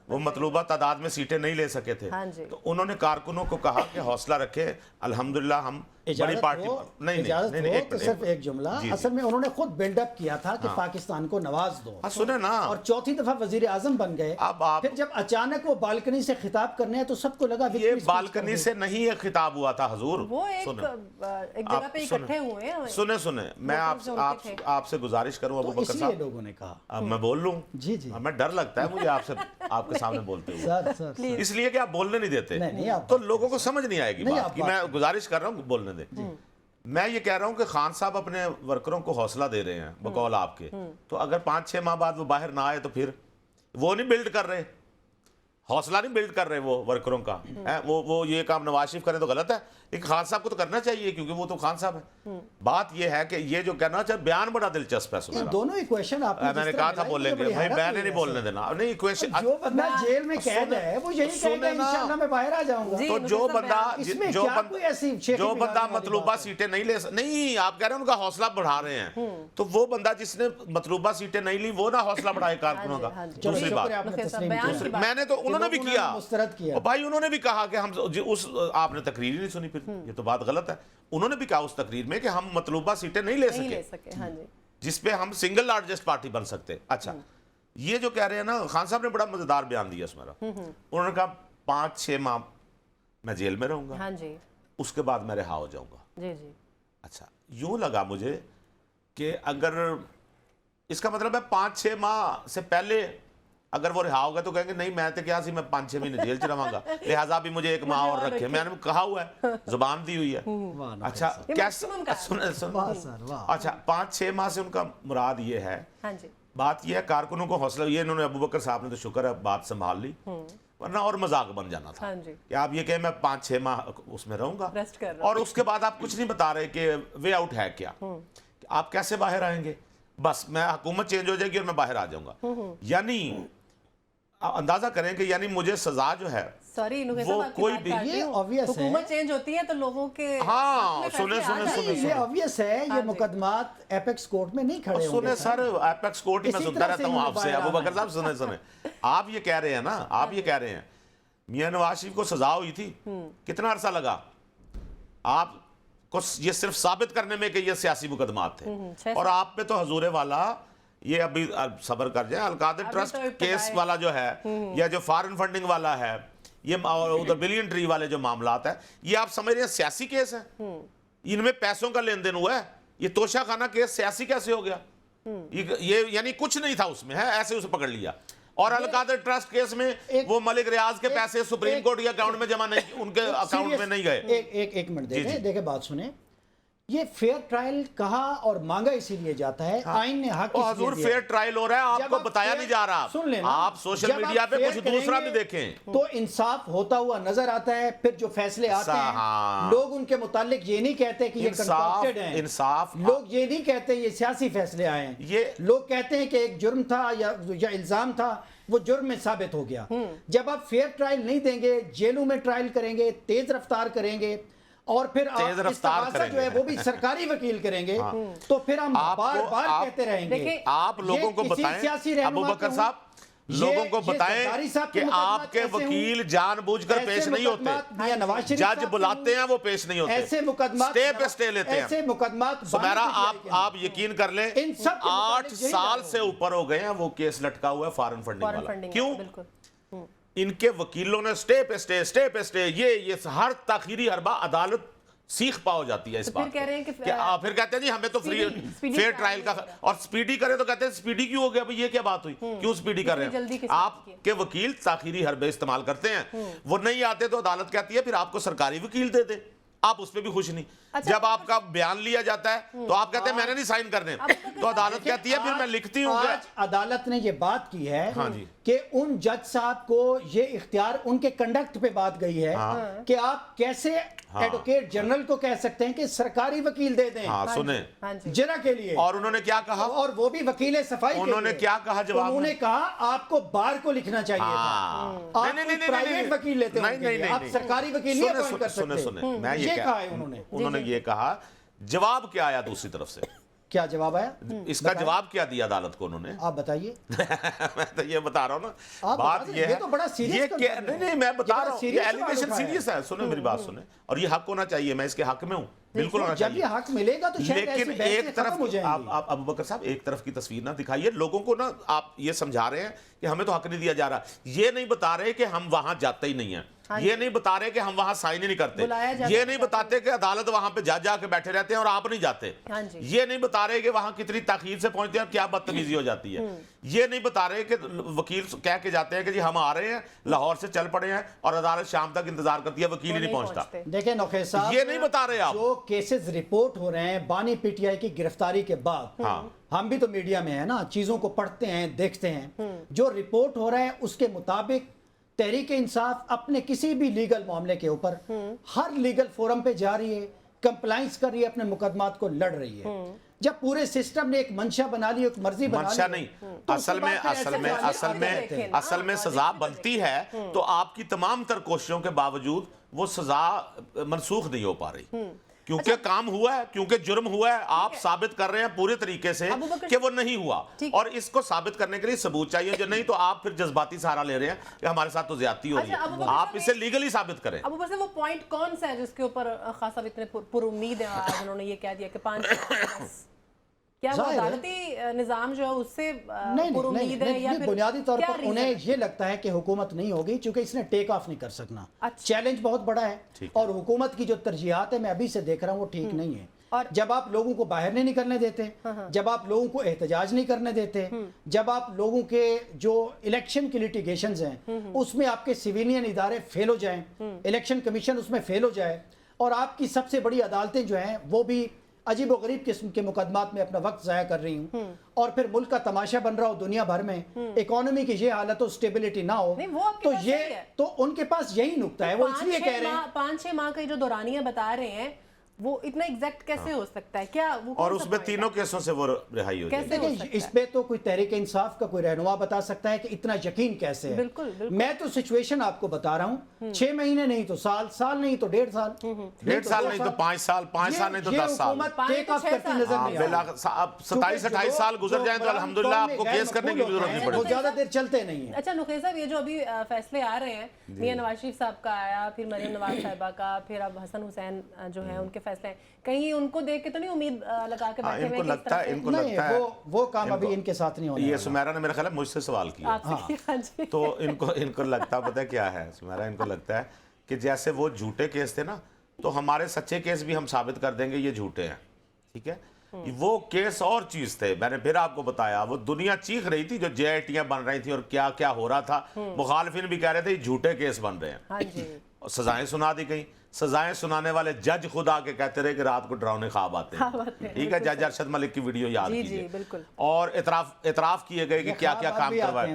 Speaker 5: وہ مطلوبہ تعداد میں سیٹیں نہیں لے سکے تھے، تو انہوں نے کارکنوں کو کہا کہ حوصلہ رکھے، الحمدللہ ہم بڑی پارٹی
Speaker 4: نہیں، صرف ایک جملہ، اصل میں انہوں نے خود بلڈ اپ کیا تھا کہ پاکستان کو نواز دو،
Speaker 5: سنیں نا،
Speaker 4: اور چوتھی دفعہ وزیر اعظم بن گئے، پھر جب اچانک وہ بالکنی سے خطاب کرنے ہیں تو سب کو لگا
Speaker 5: یہ بالکنی سے نہیں یہ خطاب ہوا تھا حضور،
Speaker 1: وہ ایک جگہ پہ اکٹھے ہوئے ہیں۔
Speaker 5: سنیں میں آپ سے گزارش کروں ابو بکر صاحب،
Speaker 4: لوگوں نے کہا
Speaker 5: اب میں بول لوں،
Speaker 4: جی
Speaker 5: میں ڈر لگتا ہے مجھے آپ کے سامنے بولتے ہوئے، اس لیے کہ آپ بولنے نہیں دیتے تو لوگوں کو سمجھ نہیں آئے گی بات کی، میں گزارش کر رہا ہوں بولنے دیں۔ میں یہ کہہ رہا ہوں کہ خان صاحب اپنے ورکروں کو حوصلہ دے رہے ہیں بقول آپ کے، تو اگر 5-6 ماہ بعد وہ باہر نہ آئے تو پھر وہ نہیں بلڈ کر رہے، حوصلہ نہیں بلڈ کر رہے وہ ورکروں کا، وہ یہ کام نواز شریف کرے تو غلط ہے، لیکن خان صاحب کو تو کرنا چاہیے کیونکہ وہ تو خان صاحب ہے۔ بات یہ ہے کہ یہ جو کہنا چاہے بیان بڑا دلچسپ ہے، سنا
Speaker 4: دونوں ایکویشن آپ
Speaker 5: میں نے کہا تھا بولیں گے، بھائی میں نے نہیں بولنے دینا، نہیں ایکویشن،
Speaker 4: جو بندہ جیل میں قید ہے وہ یہی کہے گا انشاءاللہ میں باہر آ جاؤں گا،
Speaker 5: تو جو بندہ مطلوبہ سیٹیں نہیں لے نہیں، آپ کہہ رہے ہیں ان کا حوصلہ بڑھا رہے ہیں، تو وہ بندہ جس نے مطلوبہ سیٹیں نہیں لی وہ نہ حوصلہ بڑھائے کارکنوں کا۔ دوسری بات میں نے تو انہوں نے بھی کیا بھائی، انہوں نے بھی کہا کہ ہم آپ نے تقریر ہی نہیں سنی، پھر یہ تو بات غلط ہے، انہوں نے بھی کہا اس تقریر میں کہ ہم مطلوبہ سیٹیں نہیں لے سکے جس پہ ہم سنگل لارجسٹ پارٹی بن سکتے۔ اچھا یہ جو کہہ رہے ہیں نا، خان صاحب نے بڑا مزیدار بیان دیا اس میں، انہوں نے کہا 5-6 ماہ میں جیل میں رہوں گا، اس کے بعد میں رہا ہو جاؤں گا۔ اچھا یوں لگا مجھے کہ اگر اس کا مطلب ہے 5-6 ماہ سے پہلے اگر وہ رہا ہوگا تو کہیں گے نہیں میں تو کیا سی میں 5-6 مہینے جیل چ رہاں گا لہٰذا بھی مجھے 1 ماہ اور رکھے. میں نے کہا ہوا ہے, زبان دی ہوئی ہے. اچھا کیسے اچھا 5-6 ماہ سے ان کا مراد یہ ہے. بات یہ ہے کارکنوں کو حوصلہ, یہ انہوں نے ابوبکر صاحب نے تو شکر ہے بات سنبھال لی, ورنہ اور مذاق بن جانا تھا کہ آپ یہ کہیں میں 5-6 ماہ اس میں رہوں گا اور اس کے بعد آپ کچھ نہیں بتا رہے کہ وے آؤٹ ہے کیا, آپ کیسے باہر آئیں گے. بس میں حکومت چینج ہو جائے گی اور میں باہر آ جاؤں گا. یعنی اندازہ کریں کہ یعنی مجھے سزا جو ہے وہ کوئی بھی,
Speaker 4: یہ obvious ہے,
Speaker 1: حکومت چینج ہوتی ہے تو لوگوں کے
Speaker 5: ہاں سنیں
Speaker 4: یہ obvious ہے, یہ مقدمات ایپیکس کورٹ میں نہیں کھڑے ہوں
Speaker 5: سنیں سر, ایپیکس کورٹ ہی میں سنتا رہتا ہوں آپ سے. ابوبکر صاحب سنیں آپ یہ کہہ رہے ہیں نا, آپ یہ کہہ رہے ہیں میاں نواز شریف کو سزا ہوئی تھی, کتنا عرصہ لگا آپ کو یہ صرف ثابت کرنے میں کہ یہ سیاسی مقدمات تھے, اور آپ پہ تو حضور والا یہ ابھی صبر کر جائیں, القادر ٹرسٹ کیس والا جو ہے یا جو فارن فنڈنگ والا ہے, یہ ادھر بلین ٹری والے جو معاملات ہیں, یہ آپ سمجھ رہے ہیں سیاسی کیس ہے, ان میں پیسوں کا لین دین ہوا ہے. یہ توشہ خانہ کیس سیاسی کیسے ہو گیا؟ یہ یعنی کچھ نہیں تھا اس میں, ہے ایسے اسے پکڑ لیا. اور القادر ٹرسٹ کیس میں وہ ملک ریاض کے پیسے سپریم کورٹ کے اکاؤنٹ میں جمع نہیں, ان کے اکاؤنٹ میں نہیں گئے.
Speaker 4: ایک منٹ دیکھیں بات سنیں, یہ فیئر ٹرائل کہا اور مانگا اسی لیے جاتا ہے, آئین نے حق
Speaker 5: حضور فیئر ٹرائل ہو رہا ہے, آپ کو بتایا نہیں جا رہا.
Speaker 4: سن لینا,
Speaker 5: آپ سوشل میڈیا پہ کچھ دوسرا بھی دیکھیں
Speaker 4: تو انصاف ہوتا ہوا نظر آتا ہے. پھر جو فیصلے آتے ہیں لوگ ان کے متعلق یہ نہیں کہتے کہ یہ کنٹراکٹڈ ہیں,
Speaker 5: انصاف
Speaker 4: لوگ یہ نہیں کہتے یہ سیاسی فیصلے آئے ہیں, لوگ کہتے ہیں کہ ایک جرم تھا یا الزام تھا, وہ جرم میں ثابت ہو گیا. جب آپ فیئر ٹرائل نہیں دیں گے, جیلوں میں ٹرائل کریں گے, تیز رفتار کریں گے, اور پھر استغاثہ جو ہے وہ بھی سرکاری وکیل کریں گے, تو پھر ہم بار بار کہتے رہیں گے.
Speaker 5: آپ لوگوں کو بتائیں ابوبکر صاحب, لوگوں کو بتائیں کہ آپ کے وکیل جان بوجھ کر پیش نہیں ہوتے, جج بلاتے ہیں وہ پیش نہیں ہوتے,
Speaker 4: ایسے مقدمات
Speaker 5: سٹے پہ سٹے لیتے ہیں.
Speaker 4: ایسے مقدمات
Speaker 5: سمیرا آپ یقین کر لیں 8 سال سے اوپر ہو گئے ہیں وہ کیس لٹکا ہوا ہے فارن فنڈنگ والا. کیوں؟ ان کے وکیلوں نے سٹے پہ سٹے, یہ ہر تاخیری حربہ عدالت سیکھ پاؤ جاتی ہے اس بات پھر کہتے ہیں جی ہمیں تو فیئر ٹرائل کا, اور سپیڈی کرے تو کہتے ہیں سپیڈی کیوں ہو گیا, یہ کیا بات ہوئی, کیوں سپیڈی کر رہے ہیں. آپ کے وکیل تاخیری حربے استعمال کرتے ہیں, وہ نہیں آتے تو عدالت کہتی ہے پھر آپ کو سرکاری وکیل دے دے, آپ اس پہ بھی خوش نہیں. جب آپ کا بیان لیا جاتا ہے تو آپ کہتے ہیں میں نے نہیں سائن کرنے, تو عدالت کہتی ہے پھر میں لکھتی ہوں.
Speaker 4: آج عدالت نے یہ بات کی ہے کہ ان جج صاحب کو یہ اختیار ان کے کنڈکٹ پہ بات گئی ہے کہ آپ کیسے ایڈوکیٹ جنرل کو کہہ سکتے ہیں کہ سرکاری وکیل دے دیں جرا کے لیے.
Speaker 5: اور انہوں نے کیا کہا,
Speaker 4: اور وہ بھی وکیل صفائی,
Speaker 5: انہوں نے کیا کہا جواب,
Speaker 4: انہوں نے کہا آپ کو بار کو لکھنا چاہیے تھا, آپ پرائیویٹ وکیل لیتے ہیں, آپ سرکاری وکیل نہیں اپوائنٹ کر سکتے. یہ کہا ہے
Speaker 5: انہوں نے یہ کہا. جواب کیا آیا دوسری طرف سے,
Speaker 4: کیا جواب آیا,
Speaker 5: اس کا جواب کیا دیا عدالت کو انہوں نے,
Speaker 4: آپ بتائیے.
Speaker 5: میں تو یہ بتا رہا ہوں نا, بات یہ ہے,
Speaker 4: تو بڑا سیریس,
Speaker 5: نہیں میں بتا رہا ہوں یہ ایلیگیشن سیریس ہے. سنیں میری بات سنیں, اور یہ حق ہونا چاہیے, میں اس کے حق میں ہوں, بالکل ہونا چاہیے.
Speaker 4: جب یہ حق ملے گا تو شاید ایسی بحثیں ختم ہو جائیں گی.
Speaker 5: آپ ابوبکر صاحب ایک طرف کی تصویر نہ دکھائیے لوگوں کو نا, آپ یہ سمجھا رہے ہیں کہ ہمیں تو حق نہیں دیا جا رہا, یہ نہیں بتا رہے کہ ہم وہاں جاتے ہی نہیں ہیں, یہ نہیں بتا رہے کہ ہم وہاں سائن ہی نہیں کرتے, یہ نہیں بتاتے کہ عدالت وہاں پہ جا کے بیٹھے رہتے ہیں اور آپ نہیں جاتے, یہ نہیں بتا رہے کہ وہاں کتنی تاخیر سے پہنچتے ہیں اور کیا بدتمیزی ہو جاتی ہے, یہ نہیں بتا رہے کہ وکیل کہہ کے جاتے ہیں کہ جی ہم آ رہے ہیں لاہور سے چل پڑے ہیں اور عدالت شام تک انتظار کرتی ہے, وکیل ہی نہیں پہنچتا.
Speaker 4: دیکھیں نوخیز صاحب,
Speaker 5: یہ نہیں بتا رہے آپ,
Speaker 4: جو کیسز رپورٹ ہو رہے ہیں بانی پی ٹی آئی کی گرفتاری کے بعد, ہم بھی تو میڈیا میں ہیں نا, چیزوں کو پڑھتے ہیں دیکھتے ہیں, جو رپورٹ ہو رہا ہے اس کے مطابق تحریک انصاف اپنے کسی بھی لیگل معاملے کے اوپر ہر لیگل فورم پہ جا رہی ہے, کمپلائنس کر رہی ہے, اپنے مقدمات کو لڑ رہی ہے. جب پورے سسٹم نے ایک منشا بنا لی, ایک مرضی بنا لی,
Speaker 5: منشا نہیں, اصل میں سزا بنتی ہے تو آپ کی تمام تر کوششوں کے باوجود وہ سزا منسوخ نہیں ہو پا رہی, کیونکہ کام ہوا ہے, کیونکہ جرم ہوا ہے, آپ ثابت کر رہے ہیں پورے طریقے سے کہ وہ نہیں ہوا, اور اس کو ثابت کرنے کے لیے ثبوت چاہیے, جو نہیں تو آپ پھر جذباتی سہارا لے رہے ہیں کہ ہمارے ساتھ تو زیادتی ہو رہی ہے, آپ اسے لیگلی ثابت کریں.
Speaker 1: اب اوپر سے وہ پوائنٹ کون سا ہے جس کے اوپر خاص صاحب اتنے پر امید ہیں, آج انہوں نے یہ کہہ دیا کہ 5 کیا وہ عدالتی نظام جو ہے اس سے پر امید ہے, یا پھر
Speaker 4: بنیادی طور پر انہیں یہ لگتا ہے کہ حکومت نہیں ہوگی چونکہ اس نے ٹیک آف نہیں کر سکنا, چیلنج بہت بڑا ہے, اور حکومت کی جو ترجیحات ہے میں ابھی سے دیکھ رہا ہوں وہ ٹھیک نہیں ہے. جب آپ لوگوں کو باہر نہیں نکلنے دیتے، جب آپ لوگوں کو احتجاج نہیں کرنے دیتے، جب آپ لوگوں کے جو الیکشن کی لیٹیگیشنز ہیں اس میں آپ کے سیویلین ادارے فیل ہو جائیں، الیکشن کمیشن اس میں فیل ہو جائے، اور آپ کی سب سے بڑی عدالتیں جو ہیں وہ بھی عجیب و غریب قسم کے مقدمات میں اپنا وقت ضائع کر رہی ہوں، اور پھر ملک کا تماشا بن رہا ہو دنیا بھر میں، اکانومی کی یہ حالت ہو، سٹیبلٹی نہ ہو،
Speaker 1: نہیں، وہ آپ کے
Speaker 4: تو
Speaker 1: پاس
Speaker 4: یہ
Speaker 1: صحیح ہے۔
Speaker 4: تو ان کے پاس یہی نکتہ ہے، وہ اس لیے کہہ رہے ہیں
Speaker 1: 5-6 ماہ کا جو دورانیہ بتا رہے ہیں وہ اتنا ایگزیکٹ کیسے ہو سکتا ہے؟ کیا وہ
Speaker 5: اور اس میں تینوں کیسوں سے وہ رہائی ہو جائے گی۔
Speaker 4: دیکھیں اس پہ تو کوئی تحریک انصاف کا کوئی رہنما بتا سکتا ہے کہ اتنا یقین کیسے ہے۔
Speaker 1: بالکل
Speaker 4: میں تو سچویشن آپ کو بتا رہا ہوں، 6 مہینے نہیں تو سال نہیں تو 1.5 سال،
Speaker 5: 1.5 سال نہیں تو 5 سال، 5 سال نہیں تو 10 سال۔
Speaker 4: حکومت ٹیک آف کرتی نظر نہیں آ رہی۔
Speaker 5: اب 27-28 سال گزر جائیں تو الحمدللہ آپ کو کیس کرنے کی ضرورت نہیں پڑے
Speaker 4: وہ
Speaker 5: گی۔
Speaker 4: زیادہ دیر چلتے نہیں ہیں۔
Speaker 1: اچھا نقیہ صاحب، یہ جو ابھی فیصلے آ رہے ہیں، میاں نواز شریف صاحب کا آیا، پھر مریم نواز صاحبہ کا، پھر اب حسن حسین جو ہیں ان کے فیصلے ہیں، کہیں ان کو دیکھ کے تو نہیں امید لگا کے بیٹھے ہوئے
Speaker 5: ان کو لگتا ہے، ان کو لگتا ہے
Speaker 4: وہ کام ابھی ان کے ساتھ نہیں ہونے
Speaker 5: یہ
Speaker 4: والا۔
Speaker 5: سمیرہ نے میرا خیال ہے مجھ سے سوال کیا، تو ان کو لگتا پتہ کیا ہے سمیرہ، ان کو لگتا ہے کہ جیسے وہ جھوٹے کیس تھے نا، تو ہمارے سچے کیس بھی ہم ثابت کر دیں گے یہ جھوٹے ہیں، ٹھیک ہے؟ وہ کیس اور چیز تھے، میں نے پھر آپ کو بتایا، وہ دنیا چیخ رہی تھی جو جے آئی ٹیاں بن رہی تھی اور کیا کیا ہو رہا تھا، مخالفین بھی کہہ رہے تھے یہ جھوٹے کیس بن رہے ہیں، سزائیں سنا دی گئیں، سزائیں سنانے والے جج خود آ کے کہتے رہے کہ رات کو ڈراؤنے خواب آتے ہیں، ٹھیک ہے؟ جج ارشد ملک کی ویڈیو یاد کیجئے، اور اعتراف کیے گئے کہ کیا کیا کام کروائے،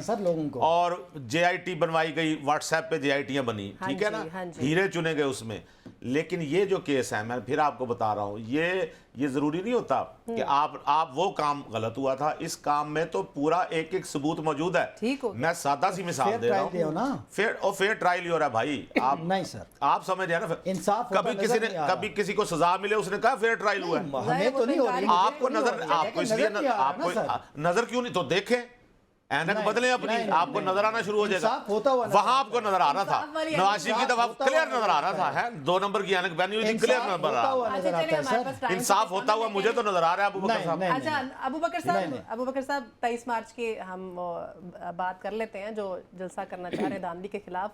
Speaker 5: اور جے آئی ٹی بنوائی گئی، واٹس ایپ پہ جے آئی ٹیاں بنی، ٹھیک ہے نا، ہیرے چنے گئے اس میں۔ لیکن یہ جو کیس ہے، میں پھر آپ کو بتا رہا ہوں، یہ ضروری نہیں ہوتا کہ آپ وہ کام غلط ہوا تھا، اس کام میں تو پورا ایک ایک ثبوت موجود ہے۔ میں سادہ سی مثال دے رہا ہوں، فیئر ٹرائل ہی ہو رہا ہے بھائی، آپ
Speaker 4: نہیں سر،
Speaker 5: آپ سمجھ رہے ہیں نا،
Speaker 4: انصاف
Speaker 5: کبھی کسی کو سزا ملے اس نے کہا فیئر ٹرائل ہوا ہے،
Speaker 4: ہمیں تو نہیں ہو رہی،
Speaker 5: آپ کو اس لیے نظر کیوں نہیں؟ تو دیکھیں اینک بدلیں اپنی، آپ کو نظر آنا شروع ہو جائے گا، وہاں آپ کو نظر آ رہا تھا، نواز شریف کی طرف کلیئر نظر آ رہا تھا، 2 نمبر کی اینک پہنی ہوئی تھی، کلیئر نظر آ رہا تھا، انصاف ہوتا ہوا مجھے تو نظر آ رہا ہے۔ ابو بکر صاحب،
Speaker 1: اچھا ابو بکر صاحب 23 مارچ کی ہم بات کر لیتے ہیں جو جلسہ کرنا چاہ رہے ہیں دھاندلی کے خلاف،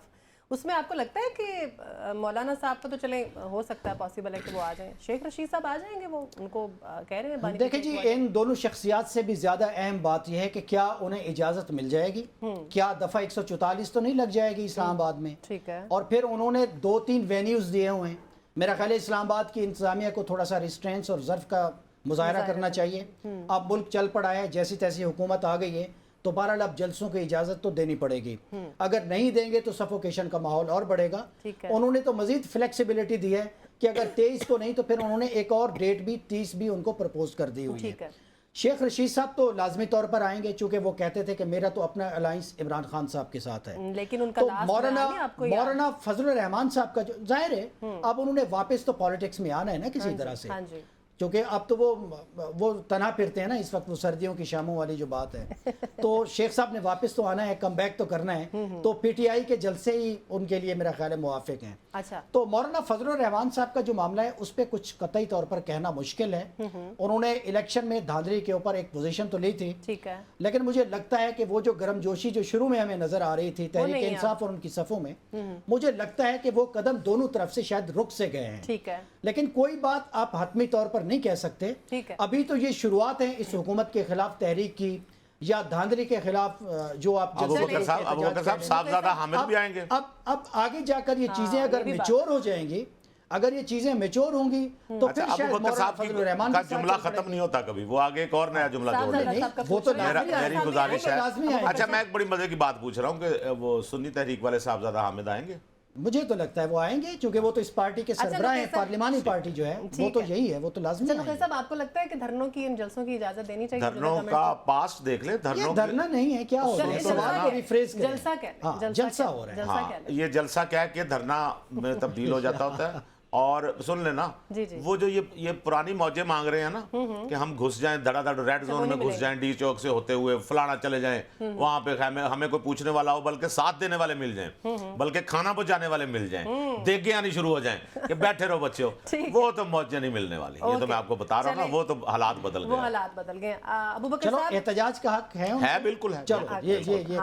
Speaker 1: اس میں آپ کو لگتا ہے کہ مولانا صاحب کا تو چلیں ہو سکتا ہے پاسبل ہے کہ وہ آ جائیں، شیخ رشید صاحب آ جائیں گے؟ وہ ان کو کہہ رہے ہیں
Speaker 4: دیکھیں جی، ان دونوں شخصیات سے بھی زیادہ اہم بات یہ ہے کہ کیا انہیں اجازت مل جائے گی، کیا دفعہ 144 تو نہیں لگ جائے گی اسلام آباد میں،
Speaker 1: ٹھیک ہے؟
Speaker 4: اور پھر انہوں نے 2-3 وینیوز دیے ہوئے ہیں، میرا خیال ہے اسلام آباد کی انتظامیہ کو تھوڑا سا ریسٹرینس اور ظرف کا مظاہرہ کرنا چاہیے۔ اب ملک چل پڑا ہے، جیسی تیسی حکومت آ گئی ہے، تو بہرحال اب جلسوں کی اجازت تو دینی پڑے گی، اگر نہیں دیں گے تو سفوکیشن کا ماحول اور بڑھے گا۔ انہوں نے تو مزید فلیکسیبلٹی دی ہے کہ اگر 23 کو نہیں تو پھر انہوں نے ایک اور ڈیٹ بھی 30 بھی ان کو پرپوز کر دی ہوئی ہے۔ شیخ رشید صاحب تو لازمی طور پر آئیں گے، چونکہ وہ کہتے تھے کہ میرا تو اپنا الائنس عمران خان صاحب کے ساتھ ہے،
Speaker 1: لیکن ان کا
Speaker 4: تو مولانا فضل الرحمان صاحب کا جو ظاہر ہے اب انہوں نے واپس تو پالیٹکس میں آنا ہے نا کسی طرح سے، کیونکہ اب تو وہ تنہا پھرتے ہیں نا اس وقت، وہ سردیوں کی شاموں والی جو بات ہے، تو شیخ صاحب نے واپس تو آنا ہے، کم بیک تو کرنا ہے، تو پی ٹی آئی کے جلسے ہی ان کے لیے میرا خیال ہے موافق ہیں۔ تو مولانا فضل الرحمان صاحب کا جو معاملہ ہے اس پہ کچھ قطعی طور پر کہنا مشکل ہے، انہوں نے الیکشن میں دھاندلی کے اوپر ایک پوزیشن تو لی تھی، لیکن مجھے لگتا ہے کہ وہ جو گرم جوشی جو شروع میں ہمیں نظر آ رہی تھی تحریک انصاف اور ان کی صفوں میں، مجھے لگتا ہے کہ وہ قدم دونوں طرف سے شاید رک سے گئے ہیں، لیکن کوئی بات آپ حتمی طور پر نہیں کہہ سکتے، ابھی تو یہ شروعات ہیں اس حکومت کے خلاف تحریک کی یا دھاندلی کے خلاف جو آپ
Speaker 5: ابو بکر صاحب صاحبزادہ حامد بھی آئیں گے،
Speaker 4: اب آگے جا کر یہ چیزیں اگر میچور ہو جائیں گی، اگر یہ چیزیں میچور ہوں گی تو پھر شاید
Speaker 5: ابو بکر صاحب کا جملہ ختم نہیں ہوتا کبھی، وہ آگے ایک اور نیا جملہ جوڑ لیں،
Speaker 4: وہ تو
Speaker 5: میری گزارش ہے۔ اچھا میں ایک بڑی مزے کی بات پوچھ رہا ہوں کہ وہ سنی تحریک والے صاحبزادہ حامد آئیں گے؟
Speaker 4: مجھے تو لگتا ہے وہ آئیں گے، چونکہ وہ تو اس پارٹی کے سربراہ ہیں، پارلیمانی پارٹی جو ہے وہ تو یہی ہے، وہ تو لازمی ہے۔
Speaker 1: صاحب آپ کو لگتا ہے کہ دھرنوں کی ان جلسوں کی اجازت دینی چاہیے؟
Speaker 5: دھرنوں کا پاس دیکھ لیں،
Speaker 4: دھرنا نہیں ہے، کیا ہو رہا ہے، سوال کو ریفریز کریں، جلسہ ہو رہا ہے،
Speaker 5: ہاں یہ جلسہ کیا ہے کہ دھرنا میں تبدیل ہو جاتا ہوتا ہے، اور سن لینا وہ جو یہ پرانی موجیں مانگ رہے ہیں نا کہ ہم گھس جائیں دھڑا دھڑ ریڈ زون میں گھس جائیں، ڈی چوک سے ہوتے ہوئے فلانا چلے جائیں، وہاں پہ ہمیں کوئی پوچھنے والا ہو، بلکہ ساتھ دینے والے مل جائیں، بلکہ کھانا پہنچانے والے مل جائیں، دیکھیں آنی شروع ہو جائیں کہ بیٹھے رہو بچوں، وہ تو موجیں نہیں ملنے والی، یہ تو میں آپ کو بتا رہا ہوں نا، وہ تو حالات بدل گئے۔
Speaker 1: ابو بکر
Speaker 4: صاحب احتجاج کا حق ہے،
Speaker 5: بالکل ہے،
Speaker 4: چلو یہ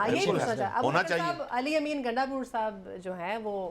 Speaker 5: ہونا چاہیے۔
Speaker 1: علی امین گنڈا پور صاحب جو ہیں وہ